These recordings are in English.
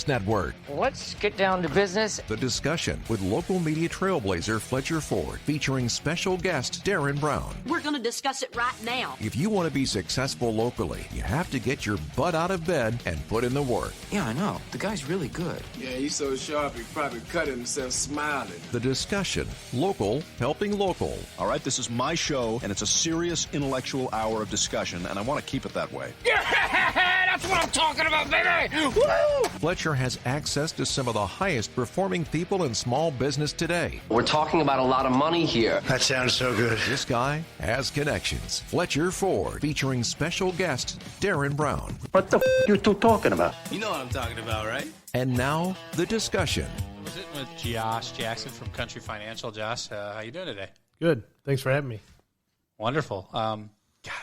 Network. Let's get down to business. The Discussion with local media trailblazer Fletcher Ford, featuring special guest Darren Brown. We're going to discuss it right now. If you want to be successful locally, you have to get your butt out of bed and put in the work. Yeah, I know. The guy's really good. Yeah, he's so sharp he probably cut himself smiling. The Discussion, local helping local. All right, this is my show, and it's a serious intellectual hour of discussion, and I want to keep it that way. That's what I'm talking about, baby! Woo! Fletcher has access to some of the highest performing people in small business today. We're talking about a lot of money here. That sounds so good. This guy has connections. Fletcher Ford, featuring special guest Darren Brown. What the you two talking about? You know what I'm talking about, right? And now, The Discussion. We're sitting with Josh Jackson from Country Financial. Josh, how you doing today? Good. Thanks for having me. Wonderful. God,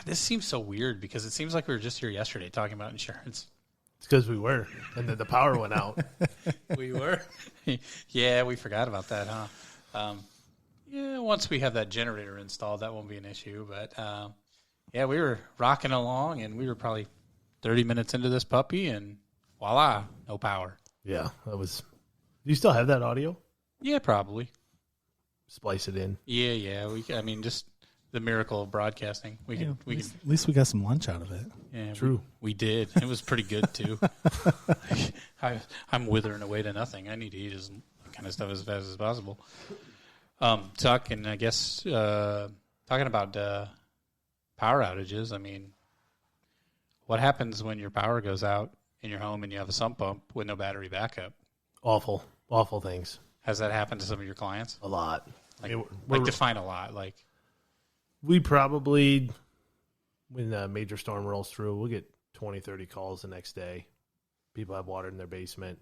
this seems so weird because it seems like we were just here yesterday talking about insurance. It's because we were, and then the power went out. We were? Yeah, we forgot about that, huh? Yeah, once we have that generator installed, that won't be an issue. But, yeah, we were rocking along, and we were probably 30 minutes into this puppy, and voila, no power. Yeah, that was... Do you still have that audio? Yeah, probably. Splice it in. Yeah. Just the miracle of broadcasting. At least we got some lunch out of it. Yeah, true. We did. It was pretty good too. I'm withering away to nothing. I need to eat as kind of stuff as fast as possible. Talking about power outages. I mean, what happens when your power goes out in your home and you have a sump pump with no battery backup? Awful things. Has that happened to some of your clients? A lot. Define a lot. Like, we probably, when a major storm rolls through, we'll get 20, 30 calls the next day. People have water in their basement.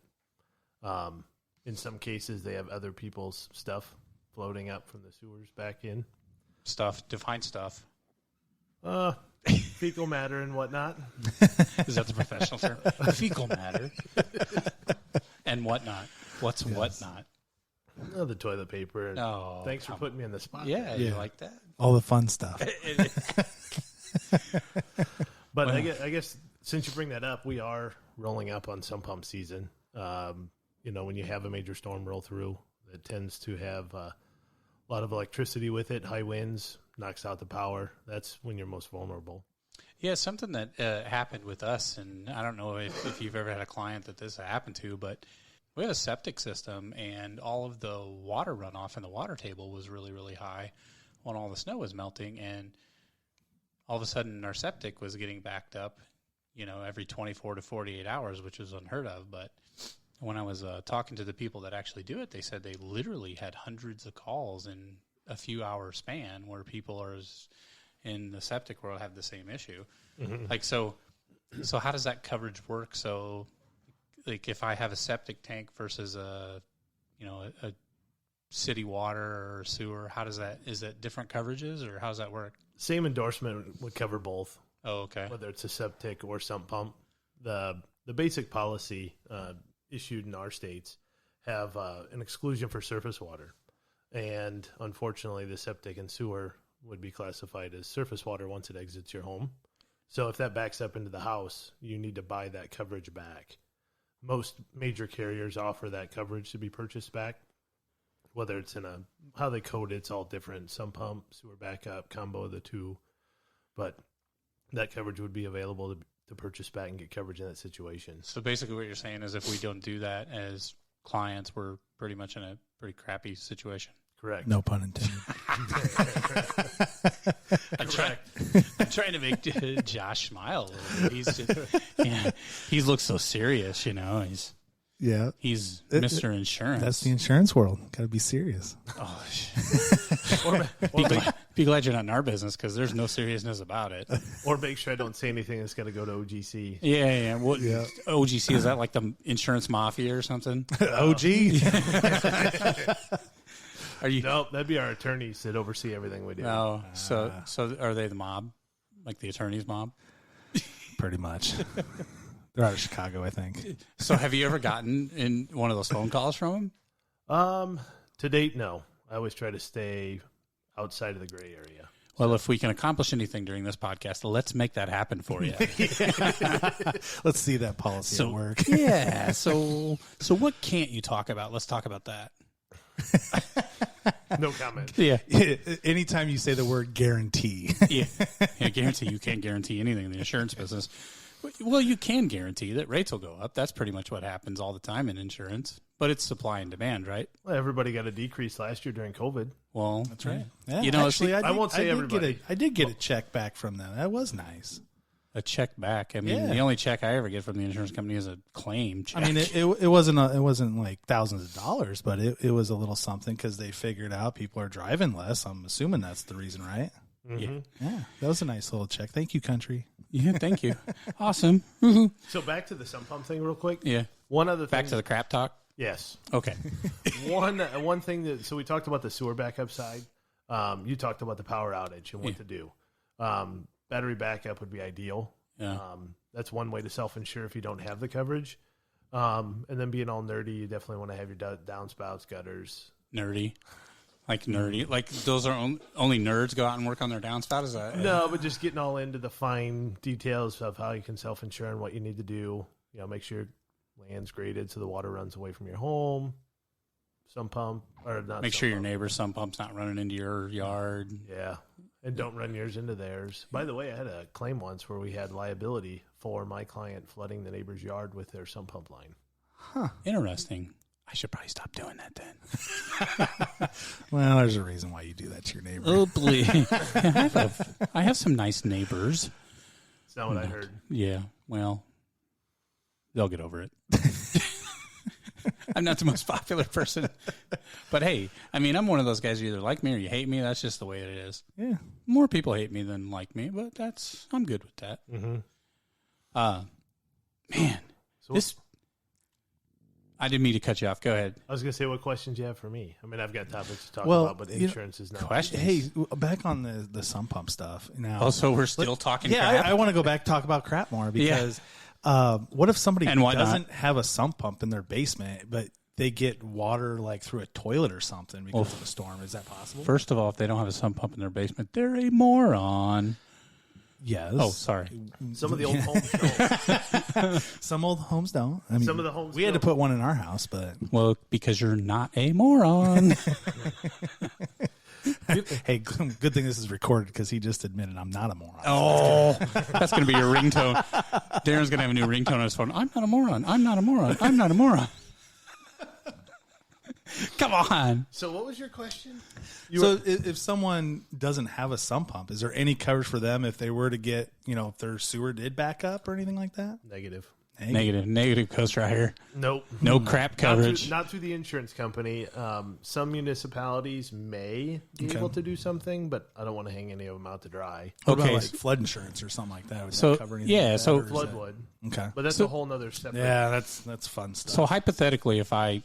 In some cases, they have other people's stuff floating up from the sewers back in. Stuff. Define stuff. Fecal matter and whatnot. Is that the professional term? Fecal matter. And whatnot. What's whatnot? Oh, the toilet paper. Oh, thanks for putting me on the spot. Yeah, you like that? All the fun stuff. But I guess since you bring that up, we are rolling up on sump pump season. When you have a major storm roll through, it tends to have a lot of electricity with it, high winds, knocks out the power. That's when you're most vulnerable. Yeah, something that happened with us, and I don't know if you've ever had a client that this happened to, but we had a septic system, and all of the water runoff in the water table was really, really high when all the snow was melting, and all of a sudden our septic was getting backed up, every 24 to 48 hours, which was unheard of. But when I was talking to the people that actually do it, they said they literally had hundreds of calls in a few hour span where people are in the septic world have the same issue. Mm-hmm. So how does that coverage work? So, like, if I have a septic tank versus a city water or sewer, is that different coverages, or how does that work? Same endorsement would cover both. Oh, okay. Whether it's a septic or sump pump. The basic policy issued in our states have an exclusion for surface water. And unfortunately, the septic and sewer would be classified as surface water once it exits your home. So if that backs up into the house, you need to buy that coverage back. Most major carriers offer that coverage to be purchased back. Whether it's how they code it's all different. Sump pump, sewer backup, combo of the two. But that coverage would be available to purchase back and get coverage in that situation. So basically what you're saying is if we don't do that as clients, we're pretty much in a pretty crappy situation. Correct. No pun intended. I'm trying to make Josh smile a little bit. He looks so serious, He's Mr. Insurance. That's the insurance world. Got to be serious. Oh, be glad you're not in our business because there's no seriousness about it. Or make sure I don't say anything that's going to go to OGC. Yeah. OGC, is that like the insurance mafia or something? OG? No, that'd be our attorneys that oversee everything we do. Oh, so are they the mob? Like the attorneys mob? Pretty much. They're out of Chicago, I think. So have you ever gotten in one of those phone calls from them? To date, no. I always try to stay outside of the gray area. Well, if we can accomplish anything during this podcast, let's make that happen for you. Let's see that policy at work. Yeah. So what can't you talk about? Let's talk about that. No comment. Yeah. Anytime you say the word guarantee. Yeah, guarantee. You can't guarantee anything in the insurance business. Well, you can guarantee that rates will go up. That's pretty much what happens all the time in insurance. But it's supply and demand, right? Well, everybody got a decrease last year during COVID. Well, That's right. Yeah, You know, actually, I won't say everybody. I did get a check back from them. That was nice. a check back. I mean, Yeah. the only check I ever get from the insurance company is a claim check. I mean, it wasn't like thousands of dollars, but it was a little something because they figured out people are driving less. I'm assuming that's the reason, right? Yeah. Yeah, that was a nice little check. Thank you, country. Yeah, thank you. Awesome. So back to the sump pump thing real quick. Yeah. One other thing. Back to the crap talk. Yes. Okay. One thing that, so we talked about the sewer backup side. You talked about the power outage and what to do. Battery backup would be ideal. Yeah. That's one way to self-insure if you don't have the coverage. And then being all nerdy, you definitely want to have your downspouts, gutters. Nerdy. Like nerdy. Like those are only nerds go out and work on their downspout? Is that No, but just getting all into the fine details of how you can self-insure and what you need to do. You know, make sure your land's graded so the water runs away from your home. Sump pump, or not. Make sure your neighbor's sump pump's not running into your yard. Yeah. And don't run yours into theirs. By the way, I had a claim once where we had liability for my client flooding the neighbor's yard with their sump pump line. Huh. Interesting. I should probably stop doing that then. Well, there's a reason why you do that to your neighbor. Oh, please. I have some nice neighbors. That's not what I heard. Yeah. Well, they'll get over it. I'm not the most popular person. But hey, I mean, I'm one of those guys, you either like me or you hate me. That's just the way it is. Yeah. More people hate me than like me, but I'm good with that. Mm-hmm. Man, So I didn't mean to cut you off. Go ahead. I was going to say, what questions you have for me? I mean, I've got topics to talk Well, about, but insurance is not. Questions? Hey, back on the sump pump stuff. Now, Oh, so we're still talking yeah, crap? I want to go back talk about crap more because what if somebody And why doesn't have a sump pump in their basement, but they get water like through a toilet or something because of a storm? Is that possible? First of all, if they don't have a sump pump in their basement, they're a moron. Yes. Oh, sorry. Some of the old homes don't. Some old homes don't. I mean, Some of the homes we had to don't. put one in our house, but Well, because you're not a moron. hey, good thing this is recorded because he just admitted I'm not a moron. Oh, that's going to be your ringtone. Darren's going to have a new ringtone on his phone. I'm not a moron. I'm not a moron. I'm not a moron. Come on. So what was your question? So if someone doesn't have a sump pump, is there any coverage for them if they were to get, if their sewer did back up or anything like that? Negative. Negative Coast right here. Nope. No crap coverage. Not through the insurance company. Some municipalities may be able to do something, but I don't want to hang any of them out to dry. What about Okay. like flood insurance or something like that? Would So, that cover anything yeah, like that, so- or is Flood that- would. Okay. But that's a whole nother separate. Yeah, that's fun stuff. So hypothetically, if I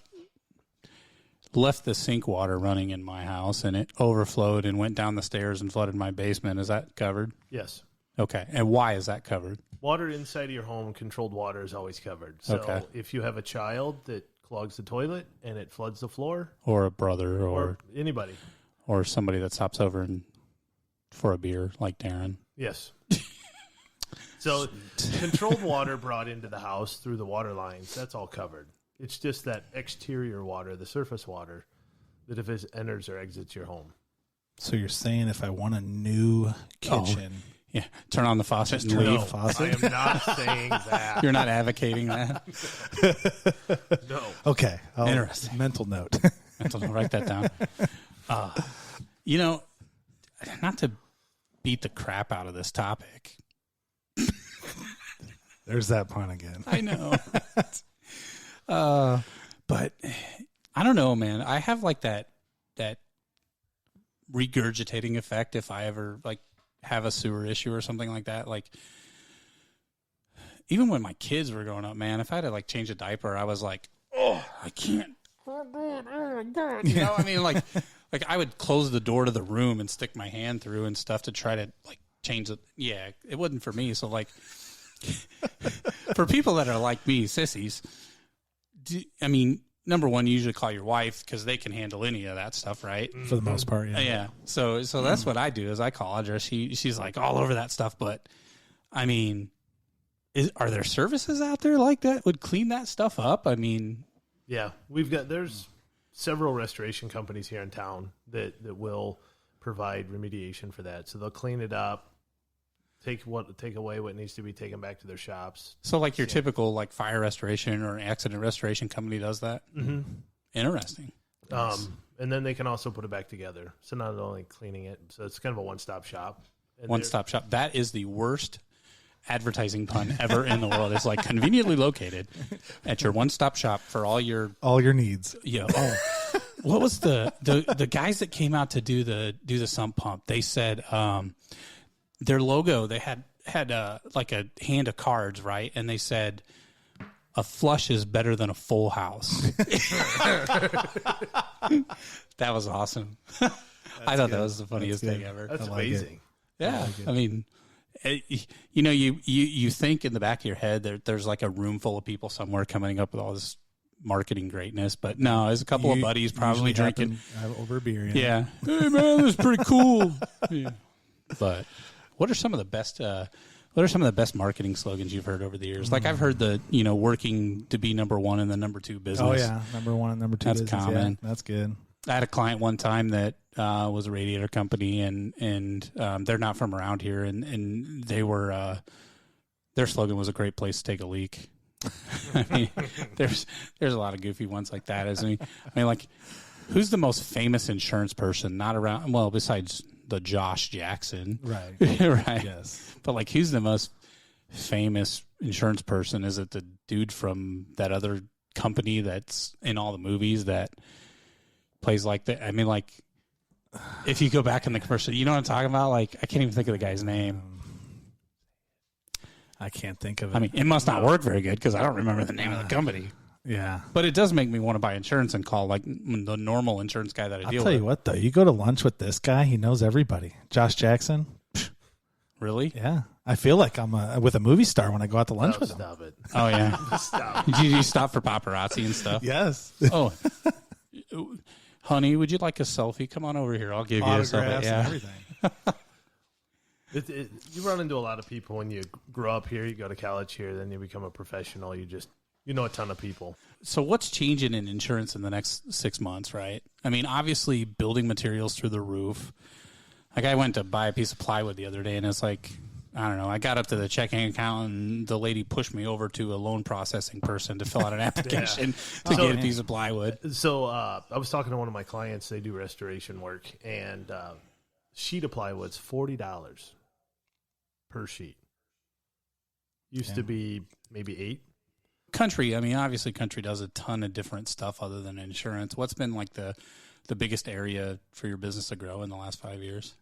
left the sink water running in my house and it overflowed and went down the stairs and flooded my basement, is that covered? Yes. Okay. And why is that covered? Water inside of your home, controlled water, is always covered. So Okay. if you have a child that clogs the toilet and it floods the floor, Or a brother or anybody, or somebody that stops over and for a beer like Darren. yes. So controlled water brought into the house through the water lines, that's all covered. It's just that exterior water, the surface water, that if it enters or exits your home. So you're saying if I want a new kitchen, Yeah. Turn on the faucet and turn leave. off the faucet? I am not saying that. You're not advocating that. No. Okay. Interesting. Mental note. I'll write that down. Not to beat the crap out of this topic. There's that pun again. I know. But I don't know, man. I have like that regurgitating effect if I ever like have a sewer issue or something like that. Like even when my kids were growing up, man, if I had to like change a diaper, I was like, oh, I can't. You know, I mean, like I would close the door to the room and stick my hand through and stuff to try to like change it. Yeah, it wasn't for me. So like for people that are like me, sissies, number one, you usually call your wife because they can handle any of that stuff, right? For the most part, yeah. Yeah. So that's what I do is I call Audra. She's like all over that stuff. But, I mean, are there services out there like that would clean that stuff up? I mean. Yeah. There's several restoration companies here in town that will provide remediation for that. So they'll clean it up, take away what needs to be taken back to their shops. So like your typical like fire restoration or accident restoration company does that? Mm-hmm. Interesting. And then they can also put it back together. So not only cleaning it, so it's kind of a one-stop shop. One-stop shop. That is the worst advertising pun ever in the world. It's like conveniently located at your one-stop shop for all your needs. Yeah. Oh, what was the guys that came out to do the sump pump? They said their logo. They had like a hand of cards, right? And they said a flush is better than a full house. That was awesome. I thought that was the funniest thing ever. That's amazing. Yeah, I mean, you think in the back of your head there's like a room full of people somewhere coming up with all this marketing greatness, but no, there's a couple of buddies probably drinking over a beer. Yeah. Hey man, this is pretty cool. Yeah. But what are some of the best? What are some of the best marketing slogans you've heard over the years? Like I've heard the working to be number one in the number two business. Oh yeah, number one and number two. That's business. common. Yeah, that's good. I had a client one time that was a radiator company, and they're not from around here, and they were their slogan was a great place to take a leak. I mean, there's a lot of goofy ones like that. I mean, like, who's the most famous insurance person not around? Well, besides the Josh Jackson, right? Right. Yes, but like, who's the most famous insurance person? Is it the dude from that other company that's in all the movies that plays like that? I mean, like, if you go back in the commercial, you know what I'm talking about? Like, I can't even think of the guy's name. I can't think of it. I mean, it must not work very good because I don't remember the name of the company. Yeah. But it does make me want to buy insurance and call like the normal insurance guy that I deal with. I'll tell you what, though. You go to lunch with this guy, he knows everybody. Josh Jackson. Really? Yeah. I feel like I'm with a movie star when I go out to lunch with him. Stop it. Oh, yeah. Stop. Did you stop for paparazzi and stuff? Yes. Oh. Honey, would you like a selfie? Come on over here. I'll give you a selfie. Yeah. And everything. You run into a lot of people when you grow up here, you go to college here, then you become a professional. You know a ton of people. So what's changing in insurance in the next 6 months, right? I mean, obviously building materials through the roof. Like I went to buy a piece of plywood the other day, and it's like, I don't know, I got up to the checking account, and the lady pushed me over to a loan processing person to fill out an application to get a piece of plywood. So I was talking to one of my clients. They do restoration work, and sheet of plywood's $40 per sheet. Used to be maybe $8. Country, I mean, obviously Country does a ton of different stuff other than insurance. What's been like the biggest area for your business to grow in the last 5 years?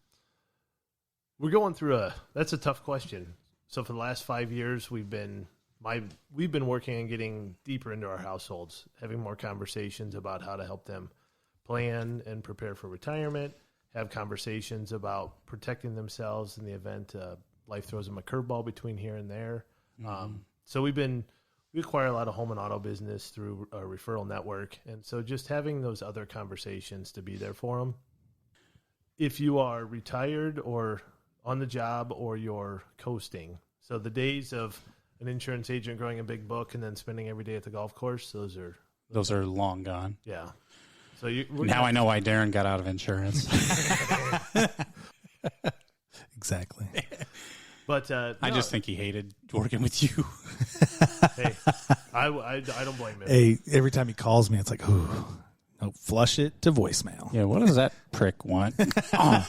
We're going through that's a tough question. So for the last 5 years, we've been working on getting deeper into our households, having more conversations about how to help them plan and prepare for retirement, have conversations about protecting themselves in the event life throws them a curveball between here and there. Mm-hmm. So we acquire a lot of home and auto business through a referral network. And so just having those other conversations to be there for them. If you are retired or on the job or you're coasting, so the days of an insurance agent growing a big book and then spending every day at the golf course, those are long gone. Yeah. So I know why Darren got out of insurance. Exactly. But I just think he hated working with you. Hey, I don't blame him. Hey, every time he calls me, it's like, ooh, no, flush it to voicemail. Yeah, what does that prick want? Oh.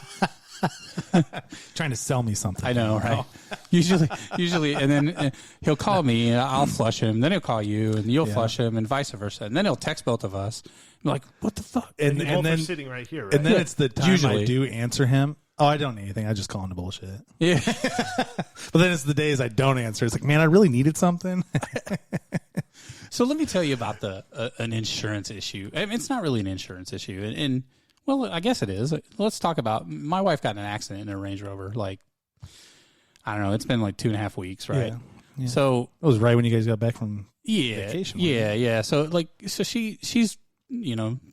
Trying to sell me something. I know, right? Usually, and then he'll call me, and I'll flush him. Then he'll call you, and you'll flush him, and vice versa. And then he'll text both of us. I'm like, what the fuck? And then sitting right here, right? And then it's the time I do answer him. Oh, I don't need anything. I just call him to bullshit. Yeah. But then it's the days I don't answer. It's like, man, I really needed something. So let me tell you about an insurance issue. I mean, it's not really an insurance issue. And well, I guess it is. Let's talk about, my wife got in an accident in a Range Rover. Like, I don't know. It's been like 2.5 weeks, right? Yeah. So it was right when you guys got back from vacation. Yeah. So she's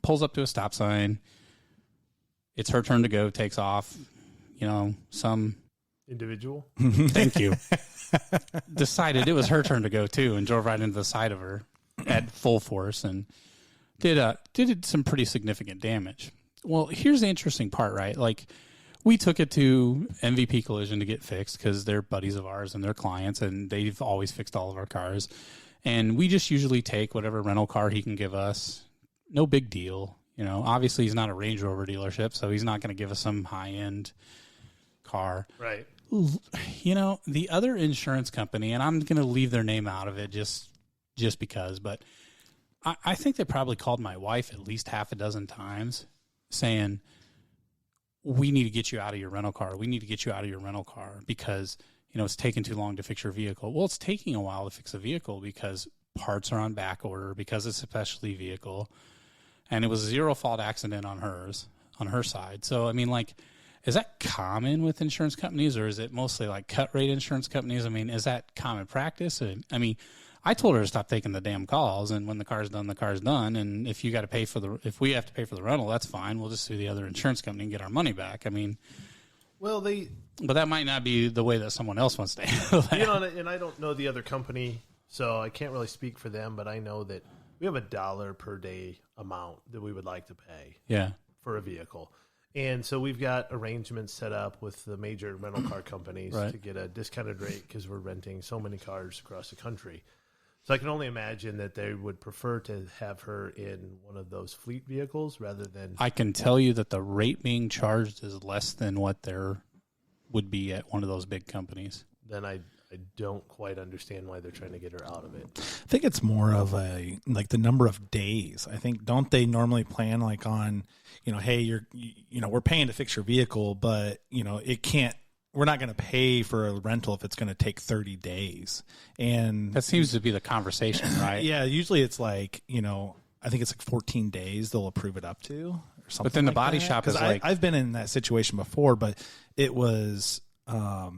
pulls up to a stop sign. It's her turn to go. Takes off. Some individual. Thank you. Decided it was her turn to go too, and drove right into the side of her at full force and did some pretty significant damage. Well, here's the interesting part, right? Like, we took it to MVP Collision to get fixed because they're buddies of ours and they're clients, and they've always fixed all of our cars. And we just usually take whatever rental car he can give us. No big deal. Obviously he's not a Range Rover dealership, so he's not going to give us some high-end car. Right. The other insurance company, and I'm going to leave their name out of it just because, but I think they probably called my wife at least half a dozen times saying, we need to get you out of your rental car. We need to get you out of your rental car because, it's taking too long to fix your vehicle. Well, it's taking a while to fix a vehicle because parts are on back order, because it's a specialty vehicle. And it was a zero fault accident on her side. So, is that common with insurance companies, or is it mostly like cut rate insurance companies? Is that common practice? I told her to stop taking the damn calls, and when the car's done, the car's done. And if you got to pay if we have to pay for the rental, that's fine. We'll just sue the other insurance company and get our money back. But that might not be the way that someone else wants to handle that. And I don't know the other company, so I can't really speak for them. But I know that we have $1 per day amount that we would like to pay. For a vehicle. And so we've got arrangements set up with the major rental car companies to get a discounted rate because we're renting so many cars across the country. So I can only imagine that they would prefer to have her in one of those fleet vehicles rather than... I can tell you that the rate being charged is less than what there would be at one of those big companies. Then I don't quite understand why they're trying to get her out of it. I think it's more of the number of days. I think, don't they normally plan like on, hey, we're paying to fix your vehicle, but we're not going to pay for a rental if it's going to take 30 days. And that seems to be the conversation, right? Yeah. Usually it's like, I think it's like 14 days they'll approve it up to or something. But then the like body that. shop is like, I've been in that situation before, but it was I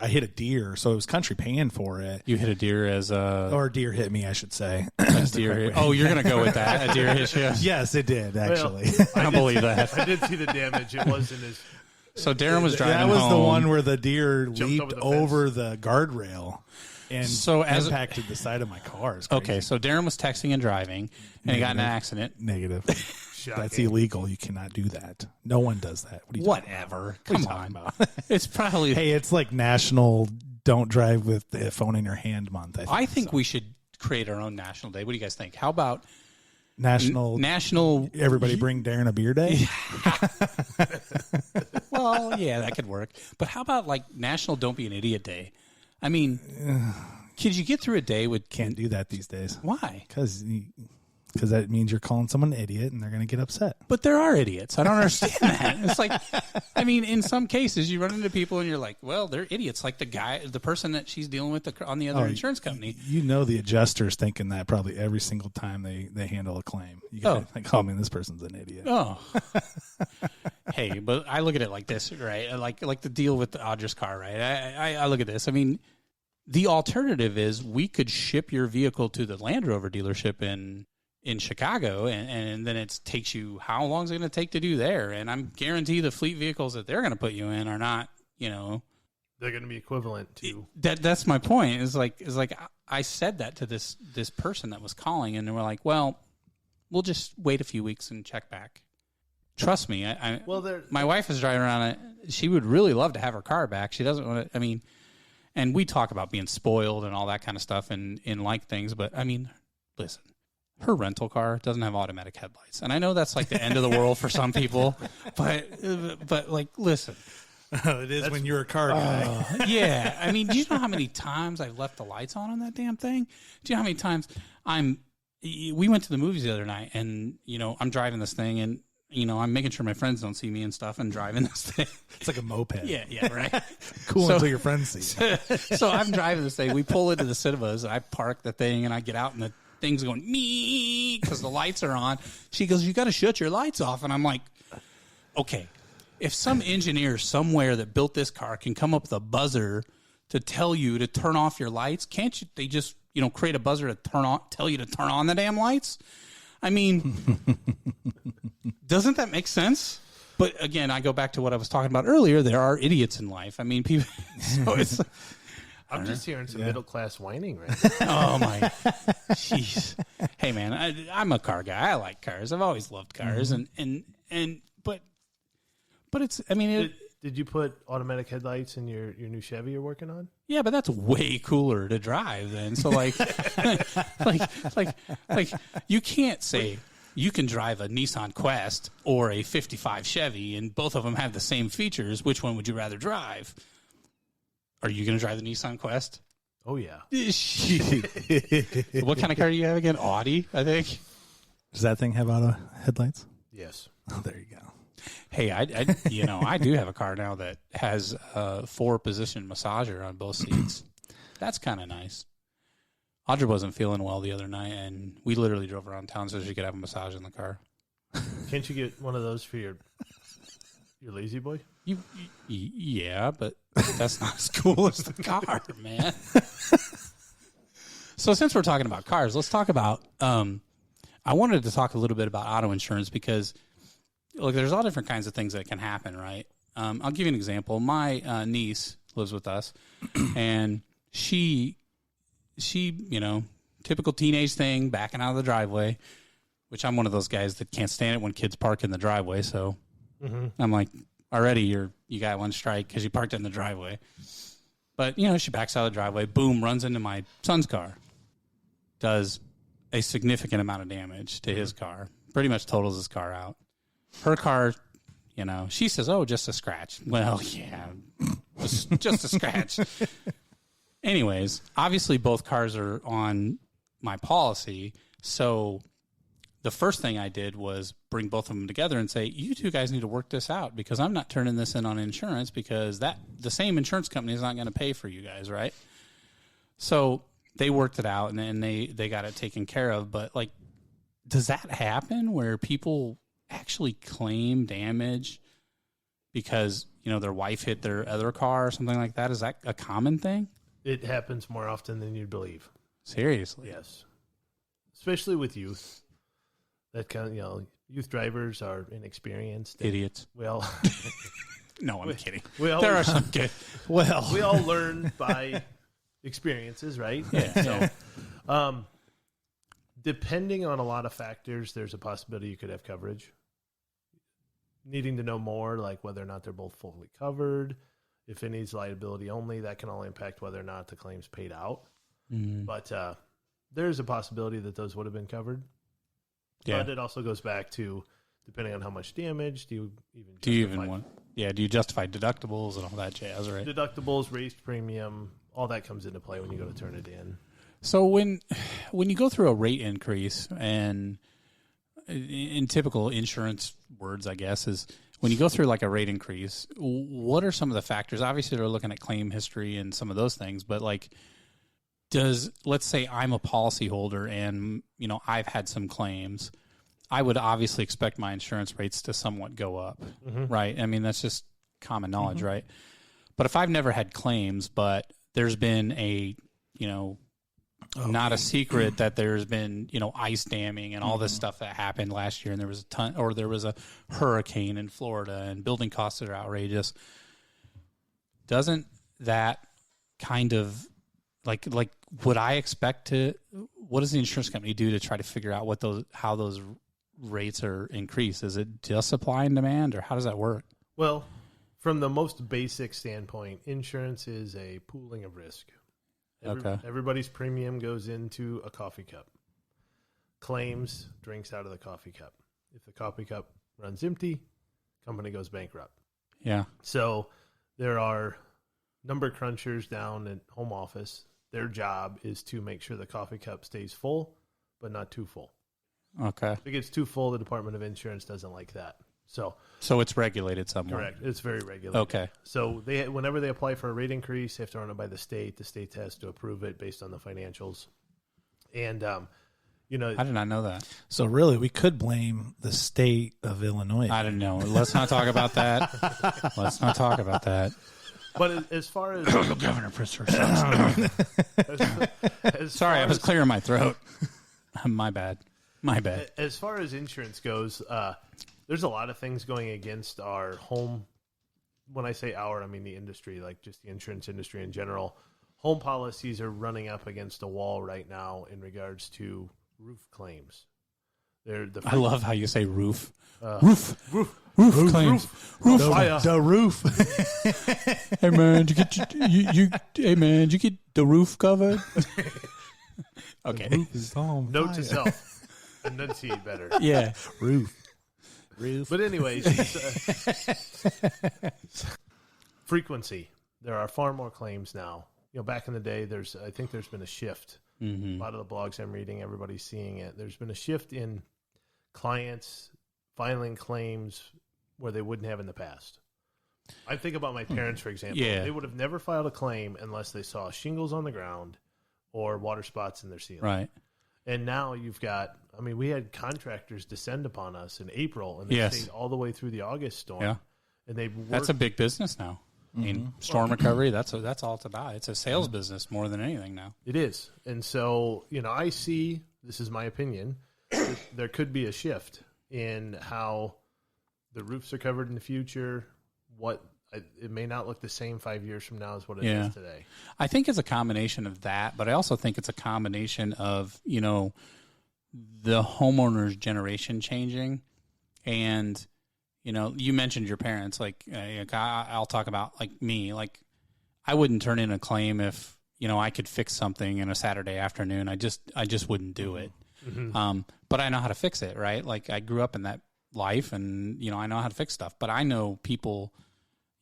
hit a deer, so it was country paying for it. You hit a deer or a deer hit me, I should say. Deer. Oh, you're gonna go with that? A deer hit you? Yes, it did actually. Well, I don't believe that. I did see the damage. It wasn't as. So Darren was driving. That was home. The one where the deer leaped over the guardrail and impacted the side of my car. Okay, so Darren was texting and driving, and he got in an accident. Negative. That's illegal. You cannot do that. No one does that. Whatever. Come on. It's probably... Hey, it's like National Don't Drive with the Phone in Your Hand month. I think we should create our own national day. What do you guys think? How about National... Everybody bring Darren a beer day? Well, yeah, that could work. But how about like National Don't Be an Idiot Day? Could you get through a day with... Can't do that these days. Why? Because that means you're calling someone an idiot and they're going to get upset. But there are idiots. I don't understand that. It's like, in some cases you run into people and you're like, well, they're idiots. Like the person that she's dealing with on the other insurance company. The adjuster's thinking that probably every single time they handle a claim. You gotta think, this person's an idiot. Oh. Hey, but I look at it like this, right? Like the deal with the Audrey's car, right? I look at this. The alternative is we could ship your vehicle to the Land Rover dealership in Chicago, and then it takes you, how long is it going to take to do there? And I'm guarantee the fleet vehicles that they're going to put you in are not, they're going to be equivalent to that's my point. Is like I said that to this person that was calling, and they were like, well, we'll just wait a few weeks and check back. Trust me. My wife is driving around it. She would really love to have her car back. She doesn't want to, and we talk about being spoiled and all that kind of stuff and like things, but listen. Her rental car doesn't have automatic headlights. And I know that's like the end of the world for some people, but like, listen. It is when you're a car guy. Yeah. Do you know how many times I've left the lights on that damn thing? Do you know how many times we went to the movies the other night and, I'm driving this thing and, I'm making sure my friends don't see me and stuff and driving this thing. It's like a moped. Yeah, right. Cool until your friends see you. So I'm driving this thing. We pull into the cinemas and I park the thing and I get out and the thing's going me because the lights are on. She goes, you got to shut your lights off. And I'm like, okay, if some engineer somewhere that built this car can come up with a buzzer to tell you to turn off your lights, can't you? They just create a buzzer to tell you to turn on the damn lights. I mean, doesn't that make sense? But again, I go back to what I was talking about earlier. There are idiots in life. I mean, people. So it's. I'm just hearing some middle class whining right now. Oh my, jeez. Hey man, I'm a car guy. I like cars. I've always loved cars, but it's. I mean, did you put automatic headlights in your new Chevy you're working on? Yeah, but that's way cooler to drive than. So like, like you can't say you can drive a Nissan Quest or a 55 Chevy, and both of them have the same features. Which one would you rather drive? Are you going to drive the Nissan Quest? Oh, yeah. What kind of car do you have again? Audi, I think. Does that thing have auto headlights? Yes. Oh, there you go. Hey, I do have a car now that has a 4-position massager on both seats. That's kind of nice. Audrey wasn't feeling well the other night, and we literally drove around town so she could have a massage in the car. Can't you get one of those for your lazy boy? Yeah, but that's not as cool as the car, man. So since we're talking about cars, let's talk about I wanted to talk a little bit about auto insurance because, look, there's all different kinds of things that can happen, right? I'll give you an example. My niece lives with us, and she, typical teenage thing, backing out of the driveway, which I'm one of those guys that can't stand it when kids park in the driveway, so I'm like, already you got one strike because you parked in the driveway. But, she backs out of the driveway, boom, runs into my son's car, does a significant amount of damage to his car, pretty much totals his car out. Her car, she says, oh, just a scratch. Well, yeah, just a scratch. Anyways, obviously both cars are on my policy, so the first thing I did was bring both of them together and say, you two guys need to work this out because I'm not turning this in on insurance because the same insurance company is not going to pay for you guys, right? So they worked it out and they got it taken care of. But, like, does that happen where people actually claim damage because, their wife hit their other car or something like that? Is that a common thing? It happens more often than you'd believe. Seriously? Yes. Especially with youth. That kind of, youth drivers are inexperienced. Idiots. Well, no, I'm kidding. There are some good. Well, we all learn by experiences, right? Yeah. So, depending on a lot of factors, there's a possibility you could have coverage. Needing to know more, like whether or not they're both fully covered. If it needs liability only, that can all impact whether or not the claim's paid out. Mm-hmm. But there's a possibility that those would have been covered. Yeah. But it also goes back to, depending on how much damage, do you justify deductibles and all that jazz, right? Deductibles, raised premium, all that comes into play when you go to turn it in. So when you go through a rate increase, and in typical insurance words, I guess, is when you go through like a rate increase, what are some of the factors? Obviously, they're looking at claim history and some of those things, but like, let's say I'm a policyholder and, I've had some claims, I would obviously expect my insurance rates to somewhat go up, right? I mean, that's just common knowledge, right? But if I've never had claims, but there's been not a secret that there's been, ice damming and all this stuff that happened last year, and there was a hurricane in Florida and building costs are outrageous. Doesn't that kind of like would I expect what does the insurance company do to try to figure out how those rates are increased? Is it just supply and demand, or how does that work? Well, from the most basic standpoint, insurance is a pooling of risk. Everybody's premium goes into a coffee cup. Claims, drinks out of the coffee cup. If the coffee cup runs empty, company goes bankrupt. Yeah. So there are number crunchers down at home office. Their job is to make sure the coffee cup stays full, but not too full. Okay. If it gets too full, the Department of Insurance doesn't like that. So it's regulated somewhere. Correct. It's very regulated. Okay. So whenever they apply for a rate increase, they have to run it by the state. The state has to approve it based on the financials. And, I did not know that. So really, we could blame the state of Illinois. I don't know. Let's not talk about that. But as far as Governor Pritzker. as Sorry, far I was as- clearing my throat. My bad. As far as insurance goes, there's a lot of things going against our home. When I say our, I mean the industry, like just the insurance industry in general. Home policies are running up against a wall right now in regards to roof claims. I love how you say roof. Roof Claims. Roof fire. The roof. Hey man, did you get the roof covered? Okay. Note to self: enunciate better. Yeah. Roof. But anyways, frequency. There are far more claims now. Back in the day, I think there's been a shift. Mm-hmm. A lot of the blogs I'm reading, everybody's seeing it. There's been a shift in clients filing claims where they wouldn't have in the past. I think about my parents, for example. Yeah. They would have never filed a claim unless they saw shingles on the ground or water spots in their ceiling. Right. And now you've got, we had contractors descend upon us in April, and they stayed all the way through the August storm. Yeah. And they That's a big business now. I mean, storm recovery, that's all it's about. It's a sales business more than anything now. It is. And so, I see, this is my opinion, there could be a shift in how the roofs are covered in the future. It may not look the same 5 years from now as what it is today. I think it's a combination of that, but I also think it's a combination of, the homeowner's generation changing. And, you mentioned your parents. Like, I'll talk about, like, me. Like, I wouldn't turn in a claim if, I could fix something in a Saturday afternoon. I just wouldn't do it. Mm-hmm. But I know how to fix it, right? Like, I grew up in that life, and, I know how to fix stuff. But I know people,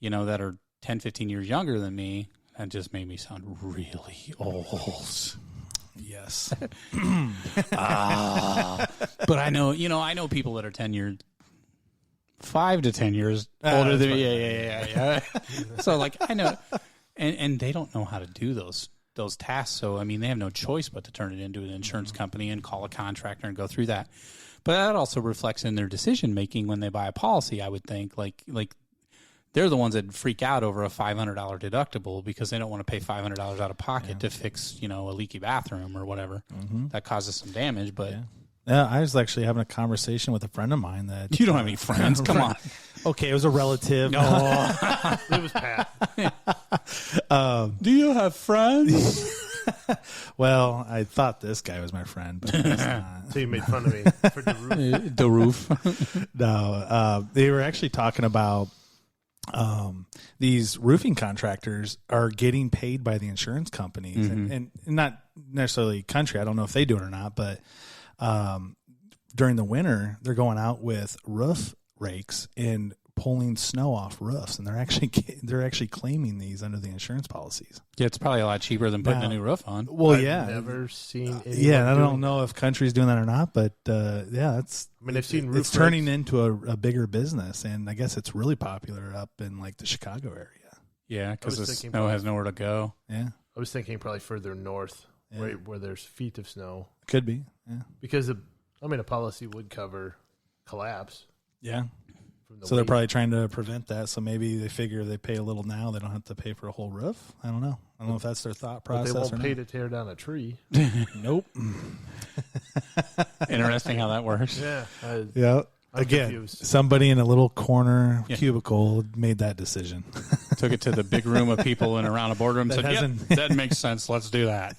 that are 10, 15 years younger than me. That just made me sound really old. Yes. But I know people that are 5 to 10 years older than me. Yeah. So, like, I know, and they don't know how to do those tasks. So, they have no choice but to turn it into an insurance company and call a contractor and go through that. But that also reflects in their decision making when they buy a policy. I would think, like they're the ones that freak out over a $500 deductible because they don't want to pay $500 out of pocket to fix, a leaky bathroom or whatever that causes some damage. But yeah, I was actually having a conversation with a friend of mine that you don't have any friends. Come on. Okay, it was a relative. It was Pat. Do you have friends? Well, I thought this guy was my friend, but he's not. So you made fun of me for the roof. The roof. No, they were actually talking about these roofing contractors are getting paid by the insurance companies, and not necessarily country. I don't know if they do it or not, but during the winter, they're going out with roof rakes and pulling snow off roofs, and they're actually claiming these under the insurance policies. Yeah, it's probably a lot cheaper than putting a new roof on. Well, I've never seen. I don't know if country's doing that or not, but it's. I've seen roof it's turning into a bigger business, and I guess it's really popular up in like the Chicago area. Yeah, because the snow has nowhere to go. Yeah, I was thinking probably further north, where there's feet of snow. Could be. Yeah, because a policy would cover collapse. Yeah. So they're probably trying to prevent that. So maybe they figure they pay a little now, they don't have to pay for a whole roof. I don't know. I don't know if that's their thought process. But they won't pay to tear down a tree. Nope. Interesting how that works. Yeah. Yeah. Again, confused. Somebody in a little corner cubicle made that decision. Took it to the big room of people and around a boardroom and said, that makes sense. Let's do that.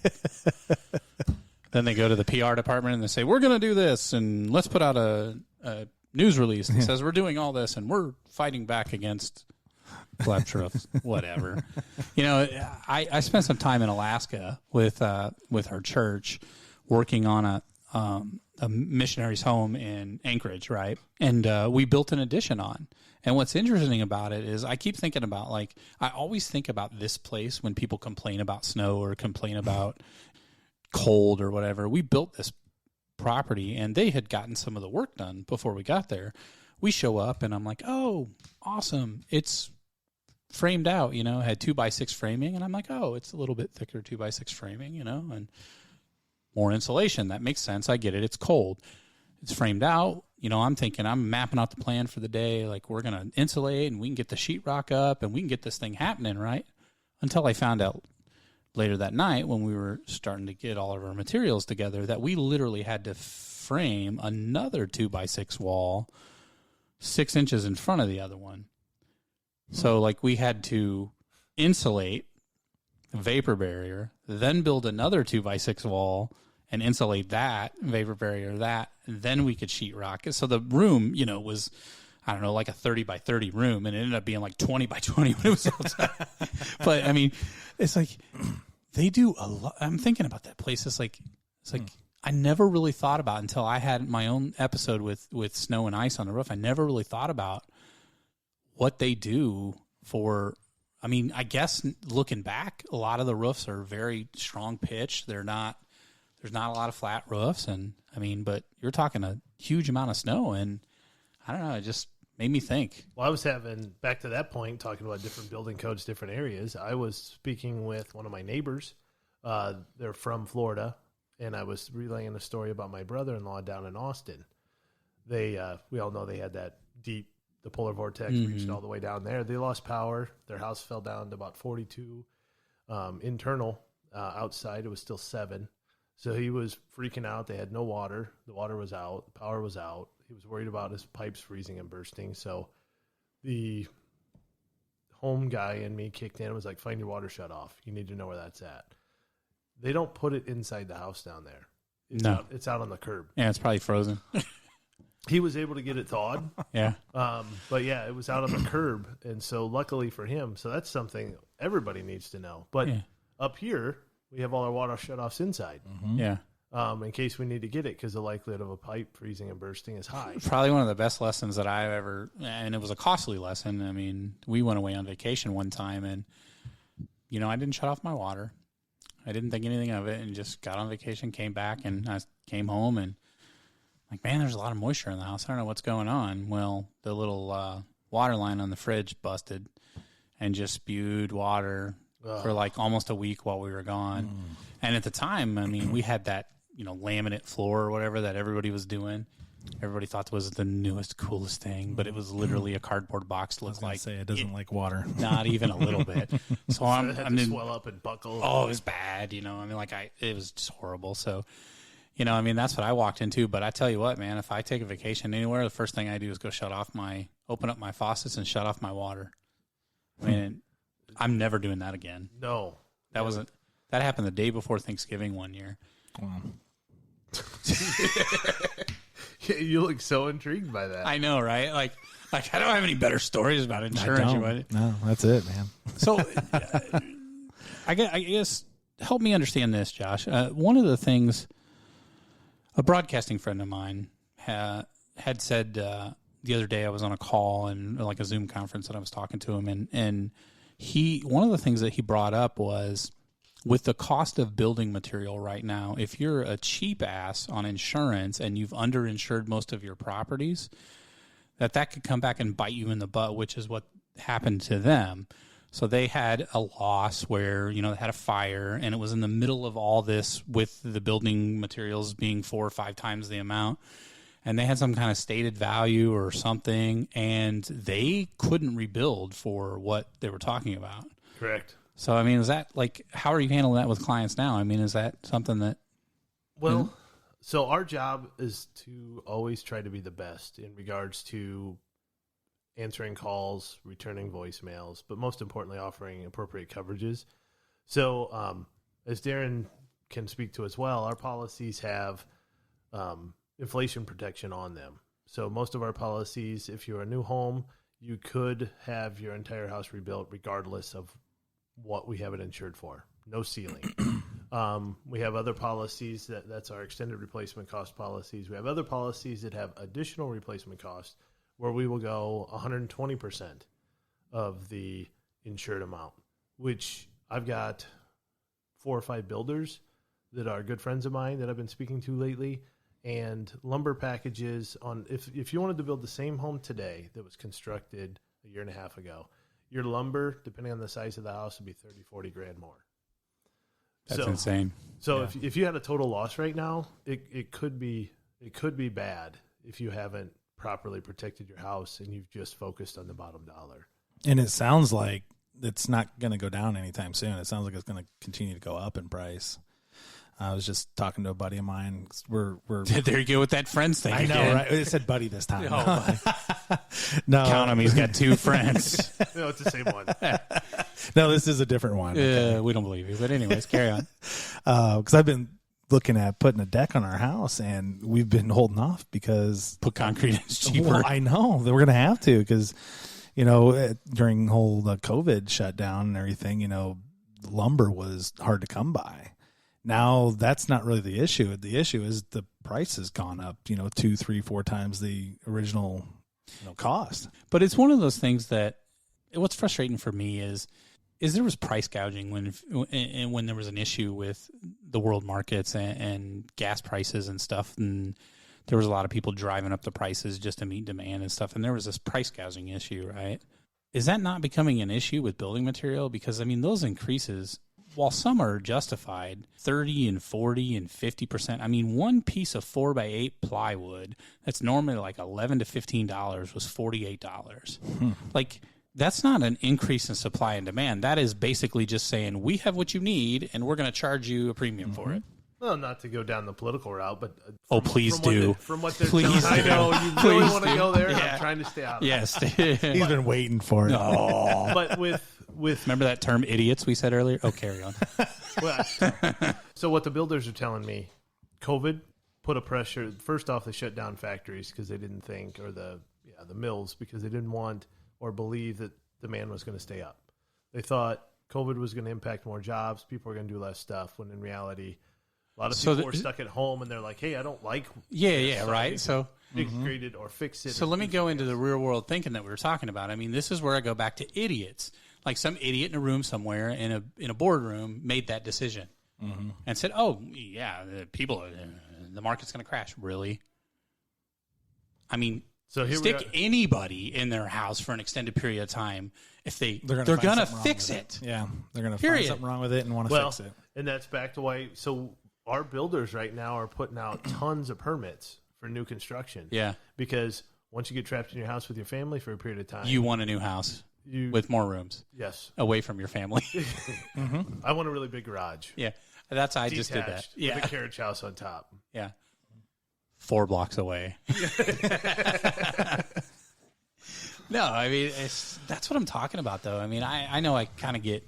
Then they go to the PR department and they say, we're going to do this, and let's put out a news release that says we're doing all this and we're fighting back against Fletcher, whatever. I spent some time in Alaska with our church working on a missionary's home in Anchorage, right? And we built an addition on. And what's interesting about it is I keep thinking about, like, I always think about this place when people complain about snow or complain about cold or whatever. We built this property and they had gotten some of the work done before we got there. We show up and I'm like, oh, awesome. It's framed out, had 2x6 framing. And I'm like, oh, it's a little bit thicker 2x6 framing, and more insulation. That makes sense. I get it. It's cold. It's framed out. I'm thinking, I'm mapping out the plan for the day. Like, we're going to insulate and we can get the sheetrock up and we can get this thing happening, right? Until I found out later that night when we were starting to get all of our materials together that we literally had to frame another 2x6 wall 6 inches in front of the other one. So, like, we had to insulate vapor barrier, then build another 2x6 wall and insulate that vapor barrier, and then we could sheetrock it. So the room, was, I don't know, like a 30 by 30 room, and it ended up being like 20 by 20 when it was outside. But I mean, it's like they do a lot. I'm thinking about that place. It's like I never really thought about until I had my own episode with snow and ice on the roof. I never really thought about what they do for. I mean, I guess looking back, a lot of the roofs are very strong pitch. There's not a lot of flat roofs, and I mean, but you're talking a huge amount of snow, and I don't know, it just made me think. Well, I was having, back to that point, talking about different building codes, different areas. I was speaking with one of my neighbors. They're from Florida, and I was relaying a story about my brother-in-law down in Austin. We all know they had that deep, the polar vortex reached all the way down there. They lost power. Their house fell down to about 42. Internal, outside, it was still 7. So he was freaking out. They had no water. The water was out. The power was out. He was worried about his pipes freezing and bursting. So the home guy in me kicked in and was like, find your water shut off. You need to know where that's at. They don't put it inside the house down there. It's out on the curb. Yeah, it's probably frozen. He was able to get it thawed. Yeah. But yeah, it was out on the curb. And so luckily for him, so that's something everybody needs to know. But up here, we have all our water shutoffs inside. Yeah. In case we need to get it, because the likelihood of a pipe freezing and bursting is high. Probably one of the best lessons that I've ever, and it was a costly lesson. I mean, we went away on vacation one time, and, I didn't shut off my water. I didn't think anything of it, and just got on vacation, came back, and I came home, and like, man, there's a lot of moisture in the house. I don't know what's going on. Well, the little water line on the fridge busted and just spewed water for like almost a week while we were gone. And at the time, I mean, we had that, laminate floor or whatever that everybody was doing. Everybody thought it was the newest, coolest thing, but it was literally a cardboard box. Looked like it doesn't like water. Not even a little bit. So it had to swell up and buckle. Oh, it was bad. I mean, it was just horrible. So, I mean, that's what I walked into. But I tell you what, man, if I take a vacation anywhere, the first thing I do is go open up my faucets and shut off my water. I mean, I'm never doing that again. No. That happened the day before Thanksgiving one year. Wow. You look so intrigued by that. I know, right? Like I don't have any better stories about insurance. No, that's it, man. So I guess help me understand this, Josh. One of the things a broadcasting friend of mine had said the other day, I was on a call and like a Zoom conference, and I was talking to him, and one of the things that he brought up was, with the cost of building material right now, if you're a cheap ass on insurance and you've underinsured most of your properties, that could come back and bite you in the butt, which is what happened to them. So they had a loss where, they had a fire, and it was in the middle of all this with the building materials being 4 or 5 times the amount. And they had some kind of stated value or something, and they couldn't rebuild for what they were talking about. Correct. So, I mean, is that how are you handling that with clients now? I mean, is that something that... Well, so our job is to always try to be the best in regards to answering calls, returning voicemails, but most importantly, offering appropriate coverages. So, as Darren can speak to as well, our policies have inflation protection on them. So most of our policies, if you're a new home, you could have your entire house rebuilt regardless of what we have it insured for. No ceiling. We have other policies that's our extended replacement cost policies. We have other policies that have additional replacement costs where we will go 120% of the insured amount, which I've got 4 or 5 builders that are good friends of mine that I've been speaking to lately, and lumber packages on, if you wanted to build the same home today that was constructed a year and a half ago, your lumber, depending on the size of the house, would be 30, 40 grand more. That's insane. So if you had a total loss right now, it could be bad. if you haven't properly protected your house and you've just focused on the bottom dollar. And it sounds like it's not going to go down anytime soon. It sounds like it's going to continue to go up in price. I was just talking to a buddy of mine. We're there you go with that friends thing. I know, again. right? It said buddy this time. Oh, no, count him. He's got 2 friends. No, it's the same one. No, this is a different one. Okay. We don't believe you. But anyways, carry on. Because I've been looking at putting a deck on our house, and we've been holding off because put concrete is cheaper. Well, I know that we're going to have to because, during the whole COVID shutdown and everything, lumber was hard to come by. Now that's not really the issue. The issue is the price has gone up, 2, 3, 4 times the original cost. But it's one of those things that what's frustrating for me is there was price gouging when there was an issue with the world markets and gas prices and stuff, and there was a lot of people driving up the prices just to meet demand and stuff, and there was this price gouging issue, right? Is that not becoming an issue with building material? Because, those increases, while some are justified, 30 and 40 and 50%, one piece of 4x8 plywood that's normally like $11 to $15 was $48. Like, that's not an increase in supply and demand. That is basically just saying, we have what you need, and we're going to charge you a premium for it. Well, not to go down the political route, but please do. From what they're please telling, do. I know you really want to go there. Yeah. I'm trying to stay out of yes. it. He's been waiting for it. No. But with remember that term idiots we said earlier? Oh, carry on. So what the builders are telling me, COVID put a pressure. First off, they shut down factories because they didn't think, or the mills, because they didn't want or believe that demand was going to stay up. They thought COVID was going to impact more jobs. People were going to do less stuff, when in reality, a lot of people were stuck at home, and they're like, hey, I don't like right. So upgrade it or fix it. So let me go into the real world thinking that we were talking about. This is where I go back to idiots. Like some idiot in a room somewhere in a boardroom made that decision and said, oh, yeah, the market's going to crash. Really? So stick anybody in their house for an extended period of time if they're going to fix it. Yeah, they're going to find something wrong with it and want to fix it. And that's back to why. So our builders right now are putting out tons of permits for new construction. Yeah, because once you get trapped in your house with your family for a period of time, you want a new house with more rooms. Yes, away from your family. I want a really big garage. Yeah, that's I just did that. Yeah, with a carriage house on top. Yeah. 4 blocks away. No, that's what I'm talking about, though. I know I kind of get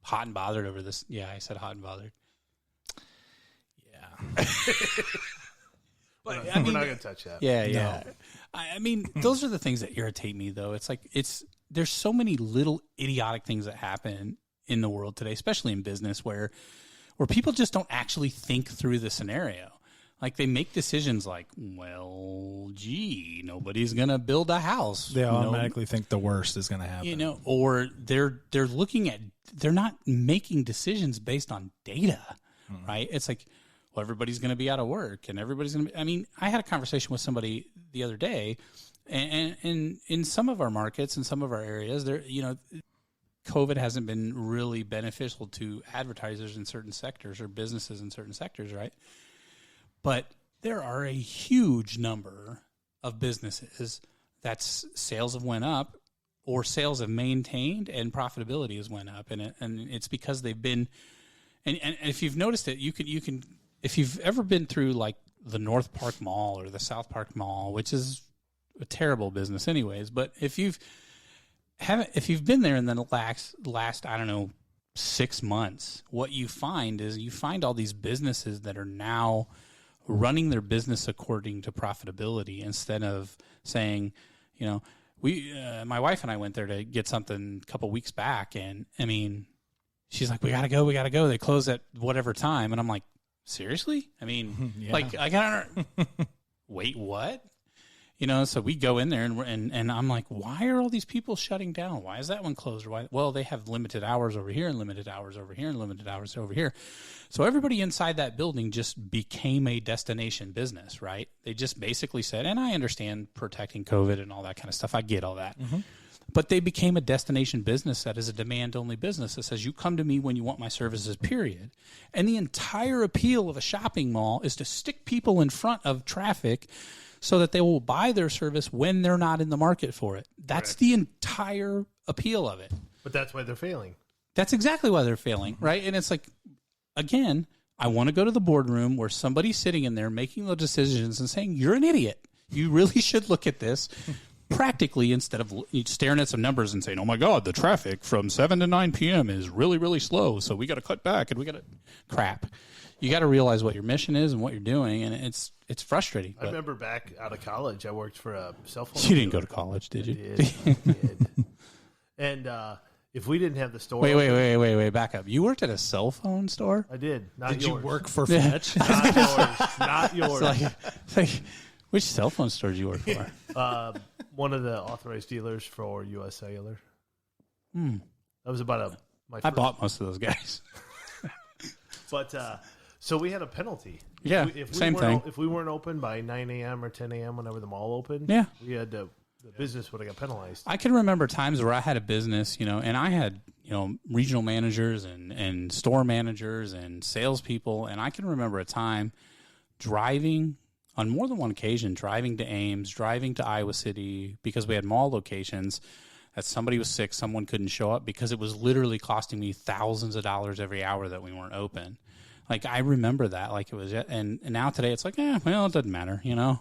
hot and bothered over this. Yeah, I said hot and bothered. Yeah. But we're not going to touch that. Yeah. No. Those are the things that irritate me, though. It's like there's so many little idiotic things that happen in the world today, especially in business, where people just don't actually think through the scenario. Like, they make decisions like, well, gee, nobody's going to build a house. They automatically think the worst is going to happen. Or they're not making decisions based on data, right? It's like, well, everybody's going to be out of work and everybody's going to be, I had a conversation with somebody the other day, and in some of our markets, in some of our areas, COVID hasn't been really beneficial to advertisers in certain sectors or businesses in certain sectors, right? But there are a huge number of businesses that sales have went up or sales have maintained and profitability has went up. And it's because they've been, and if you've noticed it, you can, if you've ever been through like the North Park Mall or the South Park Mall, which is a terrible business anyways, but if you've been there in the last, I don't know, 6 months, what you find is all these businesses that are now running their business according to profitability instead of saying, my wife and I went there to get something a couple weeks back, and she's like, we gotta go. They close at whatever time, and I'm like, seriously? Yeah. Like, I gotta wait, what? So we go in there and I'm like, why are all these people shutting down? Why is that one closed? Well, they have limited hours over here and limited hours over here and limited hours over here. So everybody inside that building just became a destination business, right? They just basically said, and I understand protecting COVID and all that kind of stuff. I get all that. Mm-hmm. But they became a destination business that is a demand-only business that says, you come to me when you want my services, period. And the entire appeal of a shopping mall is to stick people in front of traffic so that they will buy their service when they're not in the market for it. That's the entire appeal of it. But that's why they're failing. That's exactly why they're failing, right? And it's like, again, I want to go to the boardroom where somebody's sitting in there making the decisions and saying, you're an idiot. You really should look at this practically instead of staring at some numbers and saying, oh, my God, the traffic from 7 to 9 p.m. is really, really slow, so we got to cut back and we got to crap. You got to realize what your mission is and what you're doing, and it's frustrating. I remember back out of college, I worked for a cell phone. You didn't go to college, did you? I did. And if we didn't have the store... Wait, back up. You worked at a cell phone store? I did. Not Did yours. you work for Fletch? Not yours. Not yours. It's like, which cell phone store did you work for? One of the authorized dealers for U.S. Cellular. Hmm. That was about my I first... bought most of those guys. But so we had a penalty. Yeah, same thing. If we weren't open by 9 a.m. or 10 a.m. whenever the mall opened, Yeah. we had the business would have got penalized. I can remember times where I had a business, and I had, regional managers and store managers and salespeople. And I can remember a time driving on more than one occasion, driving to Ames, driving to Iowa City because we had mall locations that somebody was sick, someone couldn't show up because it was literally costing me thousands of dollars every hour that we weren't open. Like, I remember that like it was, and now today it's like, it doesn't matter, Well,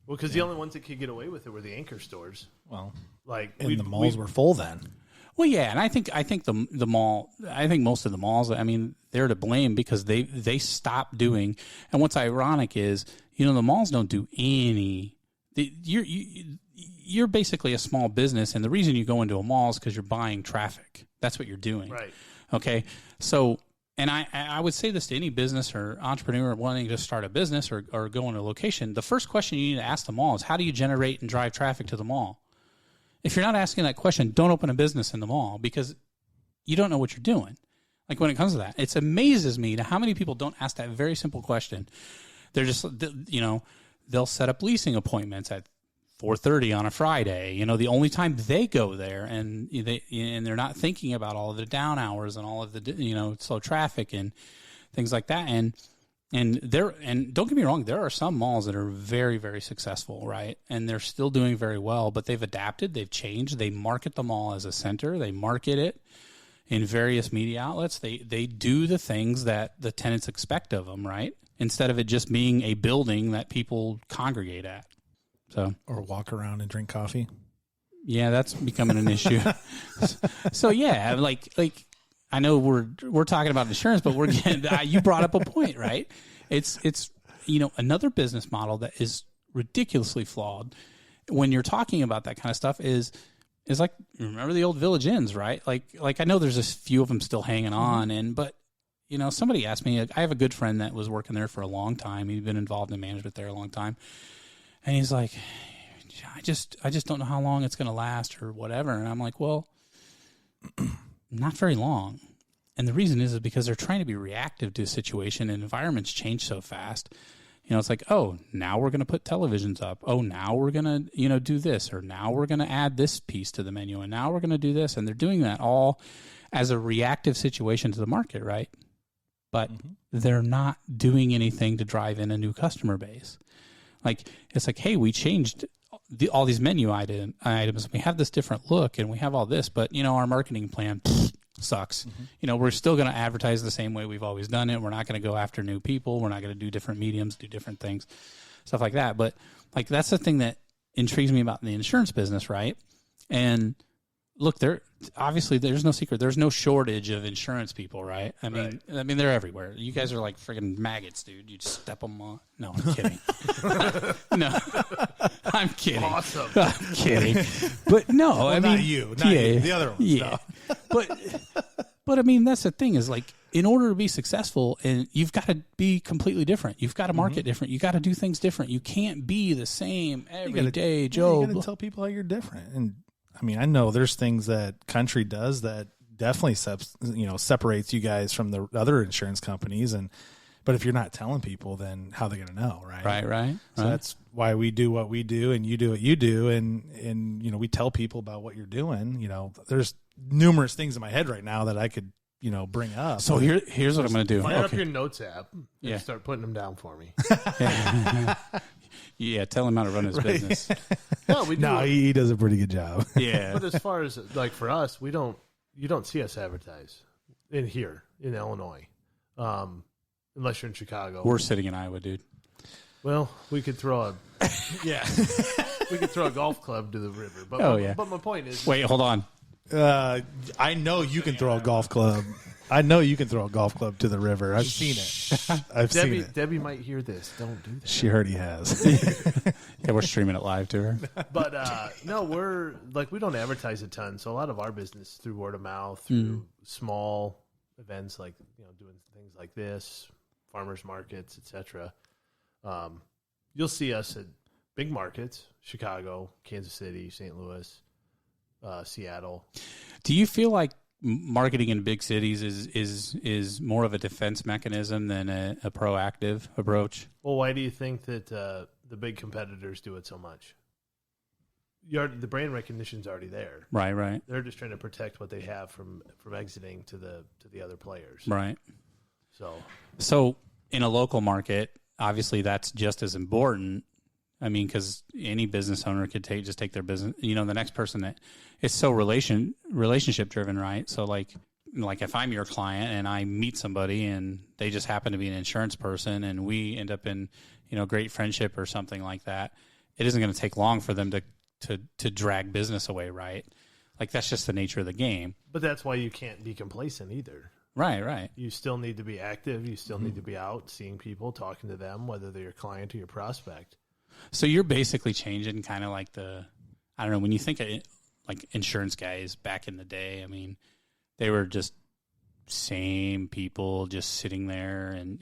because the only ones that could get away with it were the anchor stores. Well, the malls were full then. Well, yeah, and I think the mall. I think most of the malls. I mean, they're to blame because they stopped doing. And what's ironic is, the malls don't do any. You're basically a small business, and the reason you go into a mall is because you're buying traffic. That's what you're doing. Right. Okay. So, and I would say this to any business or entrepreneur wanting to start a business or go into a location. The first question you need to ask the mall is, how do you generate and drive traffic to the mall? If you're not asking that question, don't open a business in the mall because you don't know what you're doing. Like, when it comes to that, it amazes me to how many people don't ask that very simple question. They're just, they'll set up leasing appointments at 4:30 on a Friday. The only time they go there, and they're not thinking about all of the down hours and all of the slow traffic and things like that. And don't get me wrong, there are some malls that are very, very successful, right? And they're still doing very well, but they've adapted, they've changed, they market the mall as a center, they market it in various media outlets. They do the things that the tenants expect of them, right? Instead of it just being a building that people congregate at. Or walk around and drink coffee. Yeah, that's becoming an issue. So yeah, like I know we're talking about insurance, but we're getting, you brought up a point, right? It's another business model that is ridiculously flawed when you're talking about that kind of stuff is like, remember the old Village Inns, right? Like I know there's a few of them still hanging on, but somebody asked me, I have a good friend that was working there for a long time. He'd been involved in management there a long time. And he's like, I just don't know how long it's going to last or whatever. And I'm like, well, not very long. And the reason is because they're trying to be reactive to a situation, and environments change so fast. It's like, oh, now we're going to put televisions up. Oh, now we're going to, do this, or now we're going to add this piece to the menu, and now we're going to do this. And they're doing that all as a reactive situation to the market, right? But they're not doing anything to drive in a new customer base. Like, it's like, hey, we changed all these menu items. We have this different look, and we have all this, but our marketing plan sucks. We're still going to advertise the same way we've always done it. We're not going to go after new people. We're not going to do different mediums, do different things, stuff like that. But like, that's the thing that intrigues me about the insurance business, right? And look, obviously there's no secret. There's no shortage of insurance people, right? I mean, they're everywhere. You guys are like friggin' maggots, dude. You just step them on. No, I'm kidding. No, I'm kidding. Awesome. I'm kidding. But no, I mean, not you, the other ones. Yeah, no. But I mean, that's the thing is, like, in order to be successful, and you've got to be completely different. You've got to market different. You got to do things different. You can't be the same every day, Joe. You got to tell people how you're different. And I mean, I know there's things that Country does that definitely separates you guys from the other insurance companies. But if you're not telling people, then how are they going to know, right? Right. So that's why we do what we do, and you do what you do, and we tell people about what you're doing. There's numerous things in my head right now that I could bring up. So here's what I'm going to do. Fire up your notes app and Yeah. start putting them down for me. Yeah, tell him how to run his business. No, we do. No, he does a pretty good job. Yeah. But as far as like for us, you don't see us advertise in here in Illinois, unless you're in Chicago. We're sitting in Iowa, dude. Well, we could throw a we could throw a golf club to the river. But but my point is, Wait, hold on. I know you can throw a golf club. I know you can throw a golf club to the river. I've seen it. I've seen it. Debbie might hear this. Don't do that. She heard he has. Yeah, we're streaming it live to her. But no, we don't advertise a ton. So a lot of our business is through word of mouth, through small events like doing things like this, farmers markets, etc. You'll see us at big markets: Chicago, Kansas City, St. Louis, Seattle. Do you feel like marketing in big cities is more of a defense mechanism than a proactive approach? Well, why do you think that the big competitors do it so much? The brand recognition's already there. Right. They're just trying to protect what they have from exiting to the other players. Right. So in a local market, obviously that's just as important. I mean, because any business owner could just take their business. The next person that it's so relationship driven, right? So like if I'm your client and I meet somebody and they just happen to be an insurance person and we end up in great friendship or something like that, it isn't going to take long for them to drag business away, right? Like that's just the nature of the game. But that's why you can't be complacent either. Right. You still need to be active. You still need to be out seeing people, talking to them, whether they're your client or your prospect. So you're basically changing kind of like when you think of like insurance guys back in the day, I mean, they were just same people just sitting there, and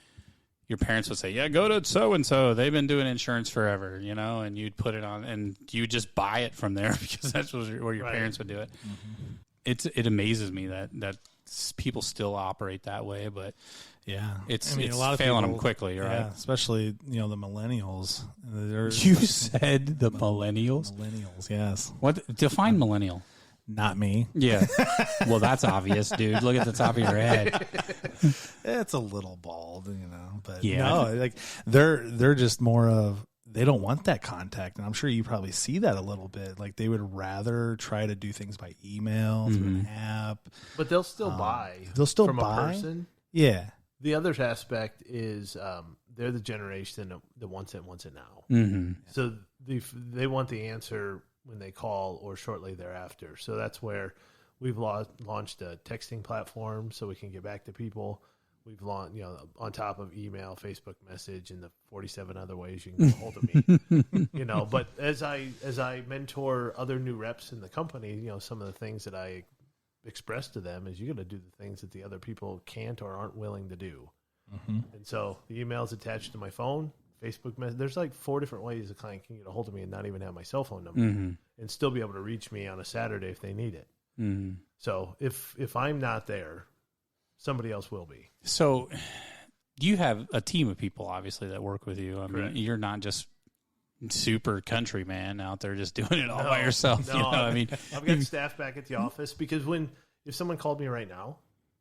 your parents would say, yeah, go to so-and-so. They've been doing insurance forever, and you'd put it on and you just buy it from there because that's where your parents would do it. Mm-hmm. It amazes me that people still operate that way, but yeah, it's a lot of failing people, them quickly, right? Yeah, especially the millennials. You said the millennials? Millennials, yes. What define millennial? Not me. Yeah. Well, that's obvious, dude. Look at the top of your head. It's a little bald, but yeah. No, like they're just more of, they don't want that contact, and I'm sure you probably see that a little bit. Like they would rather try to do things by email, through an app. But they'll still buy. They'll still from buy. a person. Yeah. The other aspect is they're the generation that wants it now. Mm-hmm. So they want the answer when they call or shortly thereafter. So that's where we've launched a texting platform so we can get back to people. We've launched, on top of email, Facebook message, and the 47 other ways you can get a hold of me. But as I mentor other new reps in the company, some of the things that I express to them is you got to do the things that the other people can't or aren't willing to do. Mm-hmm. And so the email is attached to my phone, Facebook message. There's like 4 different ways a client can get a hold of me and not even have my cell phone number and still be able to reach me on a Saturday if they need it. Mm-hmm. So if I'm not there, somebody else will be. So you have a team of people, obviously, that work with you. I mean, you're not just super country man out there just doing it all by yourself. No, I've got staff back at the office because if someone called me right now,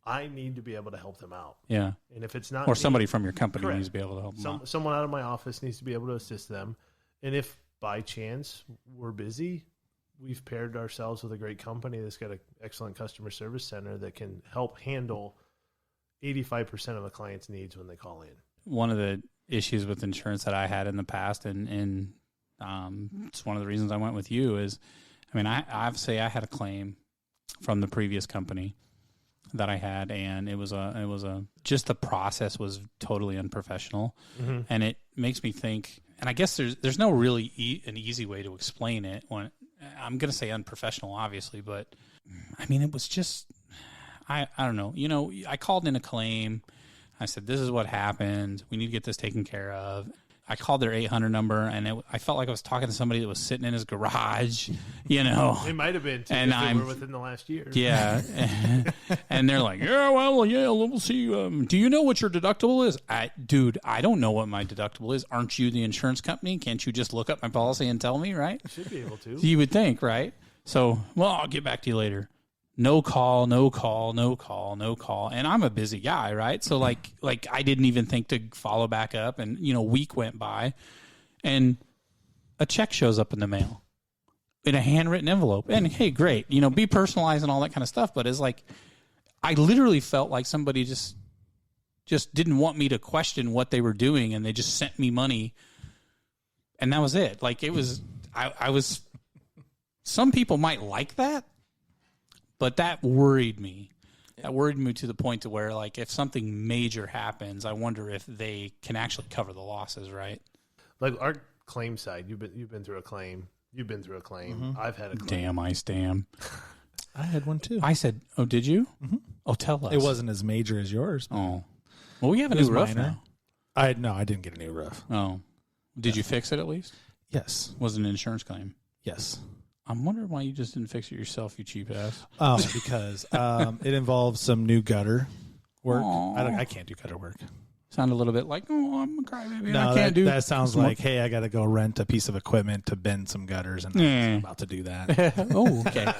I need to be able to help them out. Yeah. And if it's not or somebody from your company correct. needs to be able to help them out. Someone out of my office needs to be able to assist them. And if by chance we're busy, we've paired ourselves with a great company that's got an excellent customer service center that can help handle 85% of a client's needs when they call in. One of the issues with insurance that I had in the past, and it's one of the reasons I went with you, is, I obviously I had a claim from the previous company that I had, and it was just the process was totally unprofessional, and it makes me think. And I guess there's no really an easy way to explain it. When I'm going to say unprofessional, obviously, but it was just. I don't know. I called in a claim. I said, this is what happened. We need to get this taken care of. I called their 800 number, and I felt like I was talking to somebody that was sitting in his garage, It might have been, too, and if they were within the last year. Yeah. And they're like, we'll see. Do you know what your deductible is? Dude, I don't know what my deductible is. Aren't you the insurance company? Can't you just look up my policy and tell me, right? Should be able to. You would think, right? So, I'll get back to you later. no call. And I'm a busy guy, right? So like I didn't even think to follow back up, and a week went by and a check shows up in the mail in a handwritten envelope. And hey, great, be personalized and all that kind of stuff. But it's like, I literally felt like somebody just didn't want me to question what they were doing, and they just sent me money, and that was it. Like, it was, I was, some people might like that, but that worried me. That worried me to the point to where, like, if something major happens, I wonder if they can actually cover the losses, right? Like our claim side, you've been through a claim. You've been through a claim. I've had a claim. Damn. I had one too. I said, oh, did you? Mm-hmm. Oh, tell us. It wasn't as major as yours. Oh. Well, we have a new roof now. I didn't get a new roof. Oh. Did you fix it at least? Yes. Was it an insurance claim? Yes. I'm wondering why you just didn't fix it yourself, you cheap ass. Oh, because it involves some new gutter work. I can't do gutter work. Sound a little bit like, oh, I'm a crybaby. No, I can't do that sounds like, hey, I got to go rent a piece of equipment to bend some gutters, and I'm about to do that. Oh, okay.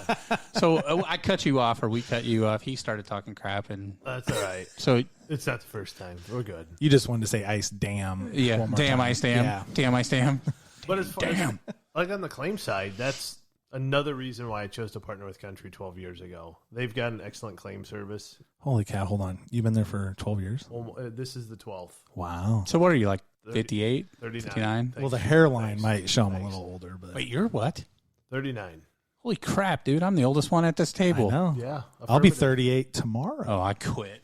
So I cut you off, or we cut you off. He started talking crap, and that's all right. So it's not the first time. We're good. You just wanted to say ice dam. Yeah, one more damn time. ice dam. Yeah. Damn ice dam. But as far as, like on the claim side, that's another reason why I chose to partner with Country 12 years ago. They've got an excellent claim service. Holy cow, hold on. You've been there for 12 years? This is the 12th. Wow. So what are you, like 58? 39. 59? Well, the hairline might show I'm a little older. But Wait, you're what? 39. Holy crap, dude. I'm the oldest one at this table. I know. Yeah. I'll be 38 tomorrow. Oh, I quit.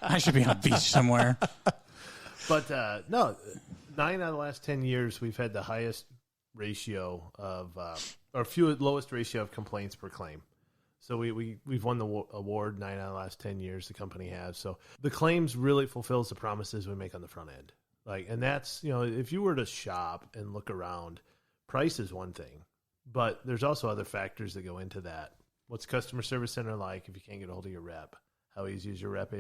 I should be on a beach somewhere. But no, 9 out of the last 10 years, we've had the highest ratio of, lowest ratio of complaints per claim. So we've won the award 9 out of the last 10 years. The company has. So the claims really fulfills the promises we make on the front end. Like, and that's, if you were to shop and look around, price is one thing, but there's also other factors that go into that. What's customer service center like if you can't get a hold of your rep? How easy is your rep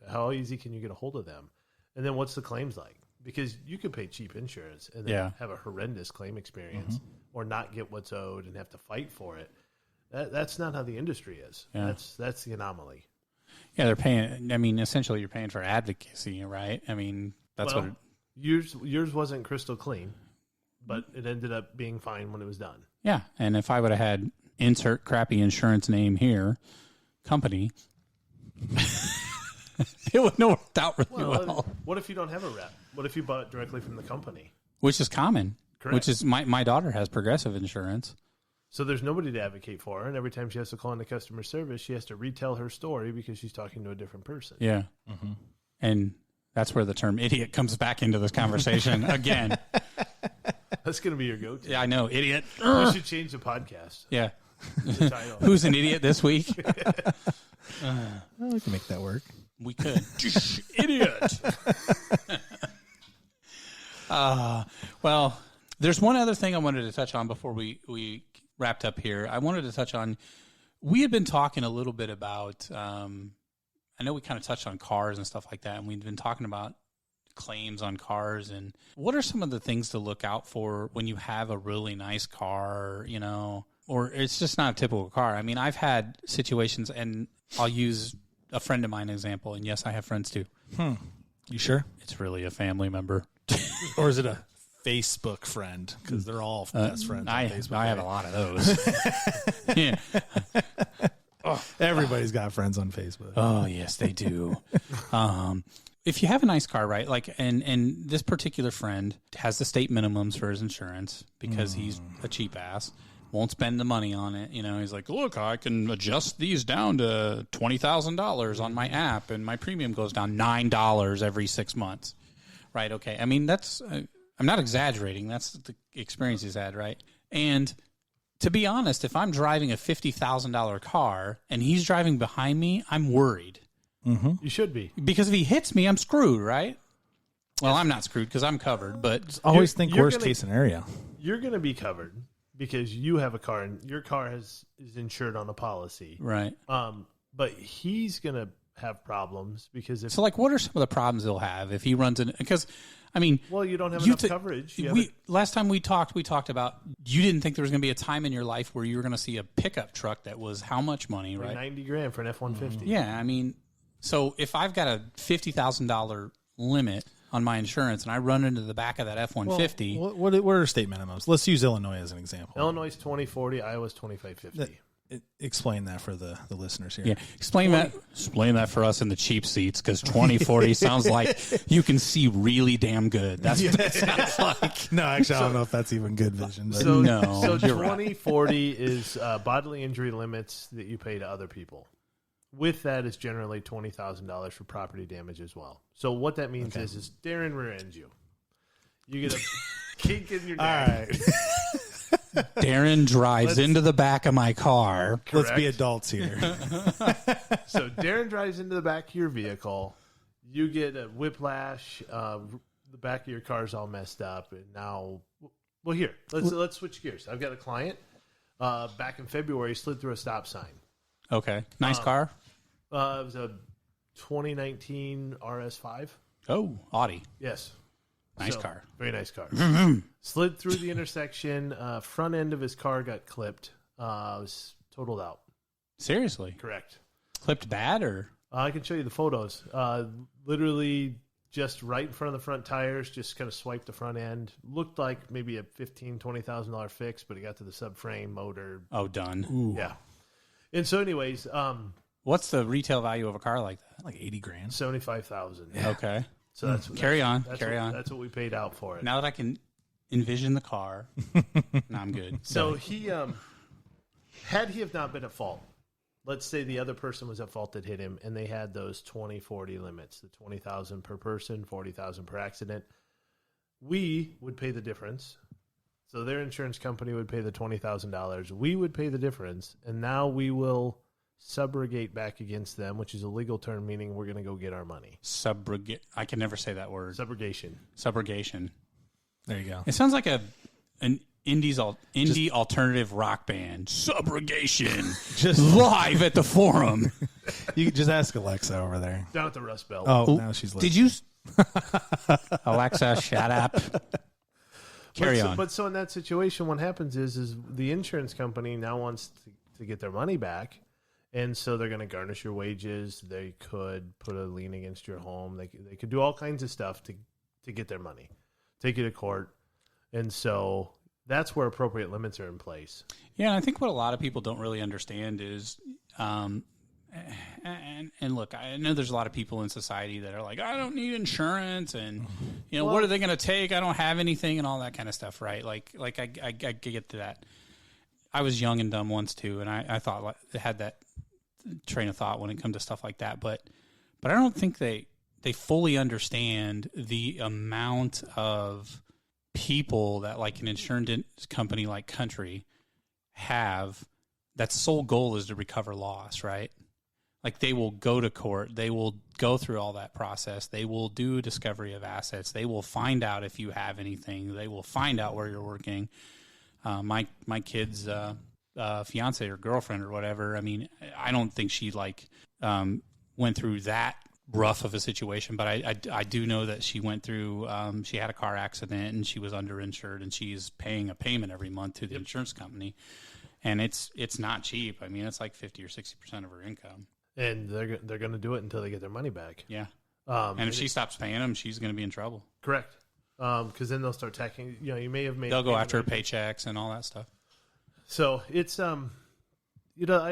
how easy can you get a hold of them? And then what's the claims like? Because you could pay cheap insurance and then have a horrendous claim experience or not get what's owed and have to fight for it. That's not how the industry is. Yeah. That's the anomaly. Yeah, they're paying. I mean, essentially, you're paying for advocacy, right? I mean, that's what. Yours wasn't crystal clean, but it ended up being fine when it was done. Yeah, and if I would have had insert crappy insurance name here, company, it would have worked out really well. What if you don't have a rep? What if you bought it directly from the company? Which is common. Correct. Which is my daughter has Progressive insurance. So there's nobody to advocate for her, and every time she has to call into customer service, she has to retell her story because she's talking to a different person. Yeah. Mm-hmm. And that's where the term idiot comes back into this conversation again. That's going to be your go-to. Yeah, I know. Idiot. We should change the podcast. Yeah. Who's an idiot this week? Well, we can make that work. We could. Idiot. Well, there's one other thing I wanted to touch on before we wrapped up here. I wanted to touch on, we had been talking a little bit about, I know we kind of touched on cars and stuff like that, and we've been talking about claims on cars. And what are some of the things to look out for when you have a really nice car, or it's just not a typical car? I mean, I've had situations, and I'll use a friend of mine example, and yes, I have friends too. You sure? It's really a family member. Or is it a Facebook friend? Because they're all best friends on Facebook. I have a lot of those. Yeah. Everybody's got friends on Facebook. Oh, yes, they do. If you have a nice car, right, like, and this particular friend has the state minimums for his insurance because he's a cheap ass, won't spend the money on it. He's like, look, I can adjust these down to $20,000 on my app, and my premium goes down $9 every 6 months. Right, okay. I mean, that's, I'm not exaggerating. That's the experience he's had, right? And to be honest, if I'm driving a $50,000 car and he's driving behind me, I'm worried. Mm-hmm. You should be. Because if he hits me, I'm screwed, right? Well, I'm not screwed because I'm covered, but... Always think worst case scenario. You're going to be covered because you have a car and your car is insured on a policy. Right. But he's going to have problems because if... So, like, what are some of the problems he'll have if he runs in... Because, I mean, well, you don't have enough coverage. Last time we talked about you didn't think there was going to be a time in your life where you were going to see a pickup truck that was how much money, right? $90,000 for an F-150. Yeah, I mean, so if I've got a $50,000 limit on my insurance and I run into the back of that F-150, well, what are state minimums? Let's use Illinois as an example. Illinois is $20.40, Iowa's $25.50. Explain that for the listeners here. Yeah, explain that for us in the cheap seats, because 2040 sounds like you can see really damn good. That's what it sounds like. No, actually, I don't know if that's even good vision. But. So no, 2040 is bodily injury limits that you pay to other people. With that, it's generally $20,000 for property damage as well. So what that means is Darren rear-ends you. You get a kink in your neck. All right. Darren drives into the back of my car. Correct. Let's be adults here. So Darren drives into the back of your vehicle. You get a whiplash. The back of your car's all messed up. And now, well, here, let's switch gears. I've got a client. Back in February, slid through a stop sign. Okay. Nice car? It was a 2019 RS5. Oh, Audi. Yes. Nice car. Very nice car. Slid through the intersection. Front end of his car got clipped. Was totaled out. Seriously? Correct. Clipped bad, or? I can show you the photos. Literally just right in front of the front tires, just kind of swiped the front end. Looked like maybe a $15,000, $20,000 fix, but it got to the subframe, motor. Oh, done. Ooh. Yeah. And so anyways. What's the retail value of a car like that? Like $80,000. $75,000. Yeah. Okay. So that's carry on. That's what we paid out for it. Now that I can envision the car, no, I'm good. So he, had he have not been at fault, let's say the other person was at fault that hit him, and they had those 20/40 limits, the $20,000 per person, $40,000 per accident. We would pay the difference. So their insurance company would pay the $20,000. We would pay the difference, and now we will subrogate back against them, which is a legal term meaning we're going to go get our money. Subrogate. I can never say that word. Subrogation. There you go. It sounds like an indie alternative rock band. Subrogation. Just live at the Forum. You just ask Alexa over there. Down at the Rust Belt. Oh, now she's listening. Did you? Alexa, shut up. Carry on. But so in that situation, what happens is the insurance company now wants to get their money back. And so they're going to garnish your wages. They could put a lien against your home. They could do all kinds of stuff to get their money, take you to court. And so that's where appropriate limits are in place. Yeah, I think what a lot of people don't really understand is, and look, I know there's a lot of people in society that are like, I don't need insurance, and what are they going to take? I don't have anything, and all that kind of stuff, right? Like I get to that. I was young and dumb once too, and I thought had that train of thought when it comes to stuff like that, but I don't think they fully understand the amount of people that like an insurance company like Country have that sole goal is to recover loss, right? Like they will go to court, they will go through all that process, they will do discovery of assets, they will find out if you have anything, they will find out where you're working. My kid's fiance or girlfriend or whatever, I mean, I don't think she went through that rough of a situation, but I do know that she went through, she had a car accident and she was underinsured, and she's paying a payment every month to the insurance company, and it's not cheap. I mean, it's like 50 or 60% of her income, and they're going to do it until they get their money back. Yeah, and if she stops paying them, she's going to be in trouble. Correct. Because then they'll start taxing. You may have made. They'll go after her paychecks and all that stuff. So it's I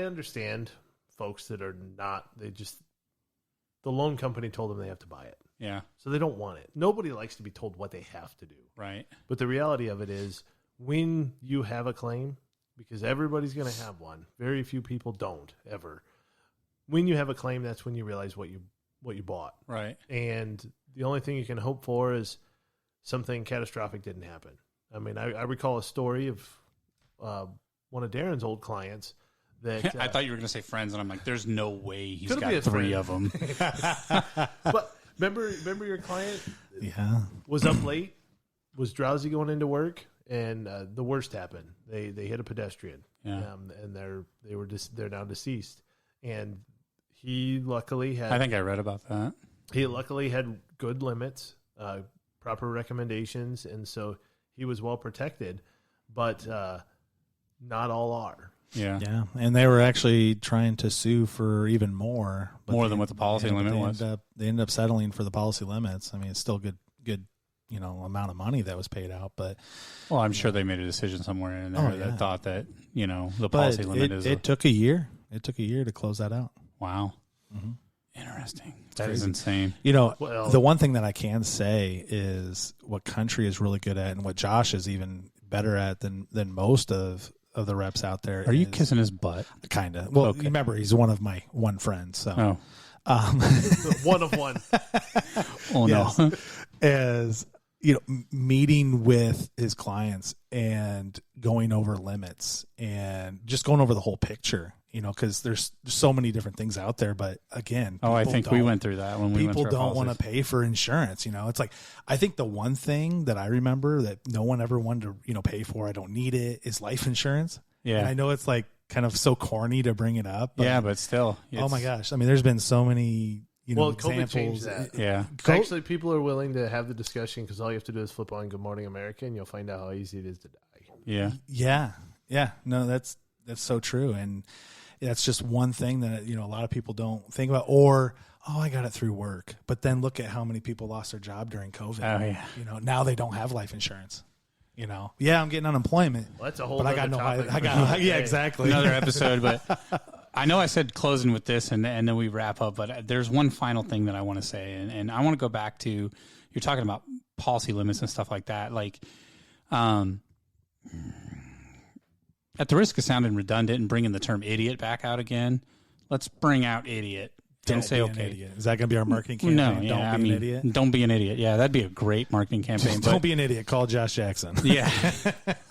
understand folks that are not. The loan company told them they have to buy it. Yeah. So they don't want it. Nobody likes to be told what they have to do. Right. But the reality of it is, when you have a claim, because everybody's going to have one. Very few people don't ever. When you have a claim, that's when you realize what you bought. Right. And the only thing you can hope for is something catastrophic didn't happen. I mean, I recall a story of one of Darren's old clients that I thought you were going to say friends, and I'm like, there's no way he's got three of them. But remember your client? Yeah, was up late, was drowsy going into work, and the worst happened. They hit a pedestrian. Yeah. And they're now deceased. And he luckily had. I think I read about that. He luckily had good limits. proper recommendations, and so he was well protected. But not all are. Yeah, and they were actually trying to sue for even more. Than what the policy limit was. They ended up settling for the policy limits. I mean, it's still good, amount of money that was paid out. But well, I'm sure they made a decision somewhere in there that thought that the policy limit is. It took a year. It took a year to close that out. Wow. Mm-hmm. Interesting. That is insane. The one thing that I can say is what Country is really good at, and what Josh is even better at than most of the reps out there. Are you kissing his butt? Kind of. Well, remember, he's one of my one friends. So. One of one. Oh, yes. no. As, meeting with his clients and going over limits and just going over the whole picture, because there's so many different things out there. But again, I think we went through that when we went through people don't want to pay for insurance. It's like, I think the one thing that I remember that no one ever wanted to, pay for, I don't need it, is life insurance. Yeah. And I know it's like kind of so corny to bring it up. But, but still. Oh my gosh. I mean, there's been so many, COVID examples. changed that. Yeah. Actually, people are willing to have the discussion because all you have to do is flip on Good Morning America and you'll find out how easy it is to die. Yeah. Yeah. Yeah. No, that's so true. And that's just one thing that, a lot of people don't think about, or, I got it through work. But then look at how many people lost their job during COVID. Oh, yeah. Now they don't have life insurance. Yeah, I'm getting unemployment. Well, that's a whole but I got no topic. yeah, exactly. Another episode, but I know I said closing with this and then we wrap up, but there's one final thing that I want to say. And I want to go back to, you're talking about policy limits and stuff like that. Like, at the risk of sounding redundant and bringing the term idiot back out again, let's bring out idiot. Don't say okay. Idiot. Is that going to be our marketing campaign? No, don't be an idiot. Don't be an idiot. Yeah, that'd be a great marketing campaign. Don't be an idiot. Call Josh Jackson. Yeah.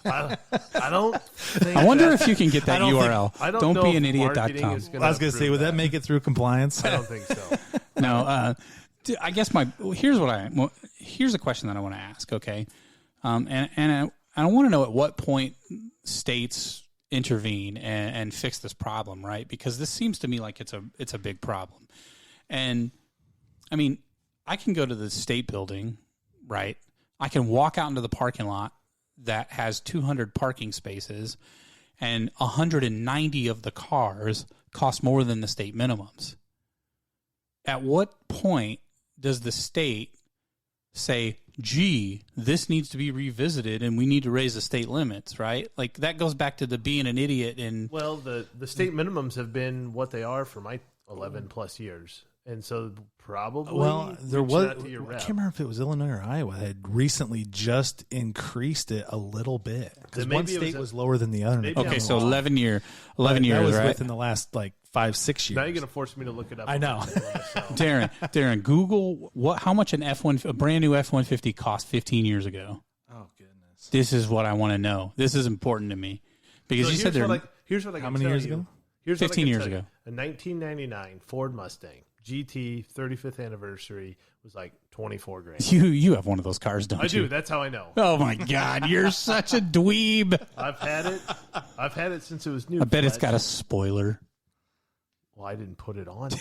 I don't think I wonder if you can get that URL. Don't be an idiot.com. I was going to say, would that make it through compliance? I don't think so. No. I guess here's a question that I want to ask. Okay, and I want to know at what point states intervene and fix this problem, right? Because this seems to me like it's a big problem. And I mean, I can go to the state building, right? I can walk out into the parking lot that has 200 parking spaces and 190 of the cars cost more than the state minimums. At what point does the state say, gee, this needs to be revisited and we need to raise the state limits, right? Like that goes back to the being an idiot. And well, the state minimums have been what they are for my 11 plus years. And so probably there was, I can't remember if it was Illinois or Iowa, had recently just increased it a little bit. Because one state was lower than the other. Okay, so 11 years, that was right? within the last 5-6 years. Now you're going to force me to look it up. I know. Darren, Google how much a brand new F-150 cost 15 years ago. Oh goodness. This is what I want to know. This is important to me because you said here's what I can how many years ago? 15 years ago. A 1999 Ford Mustang GT 35th anniversary was like $24,000. You have one of those cars, don't you? I do. That's how I know. Oh my God, you're such a dweeb. I've had it since it was new. I bet it's got a spoiler. Well, I didn't put it on there.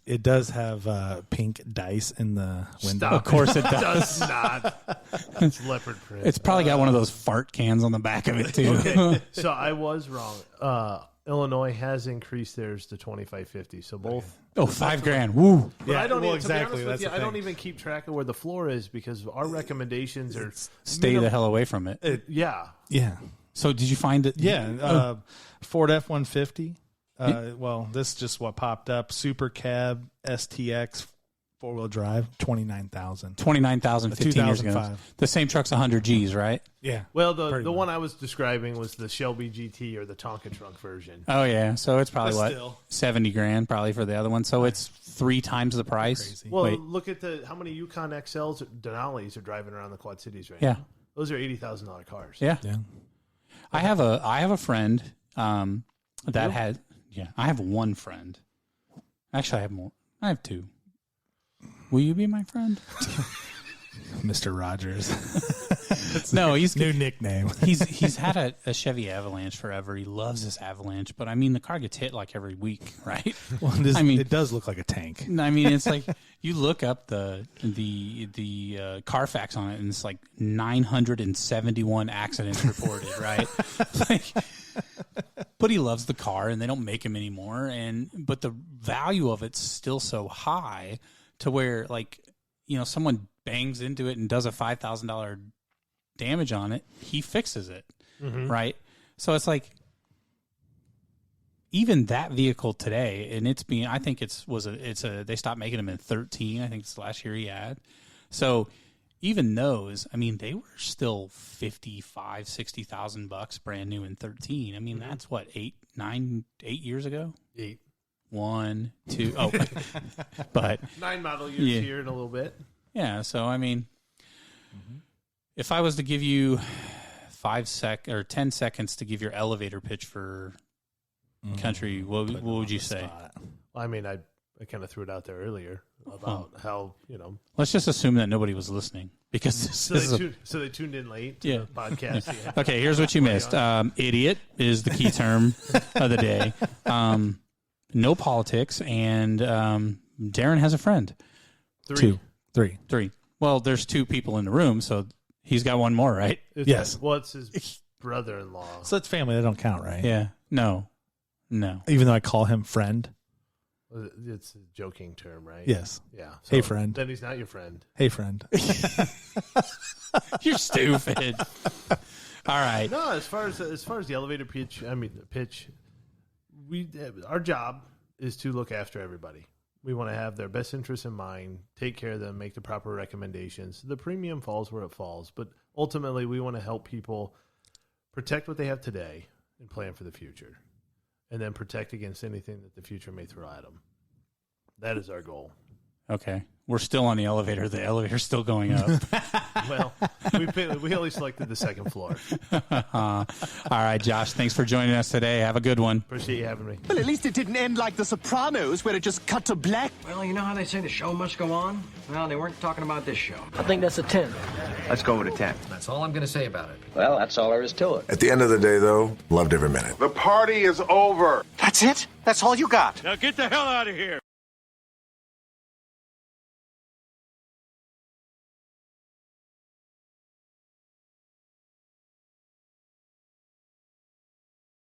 It does have pink dice in the window. Of course it does. It does not. It's leopard print. It's probably got one of those fart cans on the back of it too. Okay. So I was wrong. Illinois has increased theirs to $2,550. So both. Oh, $5,000. Woo. But Yeah, I don't even, exactly. To be honest with you, I don't even keep track of where the floor is because our recommendations are stay the hell away from it. Yeah. Yeah. So did you find it? Yeah. Ford F-150. Well, this is just what popped up. Super Cab STX 4-wheel drive, $29,000. $29,000 15 years ago. The same truck's 100 Gs, right? Yeah. Well, the one I was describing was the Shelby GT or the Tonka trunk version. Oh yeah, so it's probably But $70,000 probably for the other one. So it's 3 times the price. Crazy. Well, look at how many Yukon XLs, Denali's are driving around the Quad Cities right now. Those are $80,000 cars. Yeah. I have a friend that had. Yeah, I have one friend. Actually, I have more. I have 2. Will you be my friend? Mr. Rogers. No, he's new nickname. he's had a Chevy Avalanche forever. He loves this Avalanche, but I mean, the car gets hit like every week, right? Well, it does look like a tank. I mean, it's like you look up the Carfax on it, and it's like 971 accidents reported, right? Like, but he loves the car, and they don't make him anymore. But the value of it's still so high to where, like, someone bangs into it and does a $5,000 damage on it, he fixes it, right? So it's like, even that vehicle today, and it's being, I think they stopped making them in 13. I think it's last year he had. So even those, I mean, they were still $60,000 brand new in 13. I mean, that's what, 8 years ago? 8. 1, 2, oh, but 9 model years here in a little bit. Yeah. So, I mean, if I was to give you 10 seconds to give your elevator pitch for country, what would you say? Well, I mean, I kind of threw it out there earlier about how, Let's just assume that nobody was listening because so they tuned in late to the podcast. Okay, here's what you missed. Idiot is the key term of the day. No politics, and Darren has a friend. 3. Well, there's 2 people in the room, so he's got one more, right? Yes. Well, it's his brother-in-law. So it's family. That don't count, right? Yeah. No. Even though I call him friend. It's a joking term, right? Yes. Yeah. So hey, friend. Then he's not your friend. Hey, friend. You're stupid. All right. No, as far as the elevator pitch, our job is to look after everybody. We want to have their best interests in mind, take care of them, make the proper recommendations. The premium falls where it falls, but ultimately we want to help people protect what they have today and plan for the future, and then protect against anything that the future may throw at them. That is our goal. Okay. We're still on the elevator. The elevator's still going up. Well, we only selected the second floor. All right, Josh, thanks for joining us today. Have a good one. Appreciate you having me. Well, at least it didn't end like The Sopranos, where it just cut to black. Well, you know how they say the show must go on? Well, they weren't talking about this show. I think that's a 10. Let's go with a 10. That's all I'm going to say about it. Well, that's all there is to it. At the end of the day, though, loved every minute. The party is over. That's it? That's all you got? Now get the hell out of here.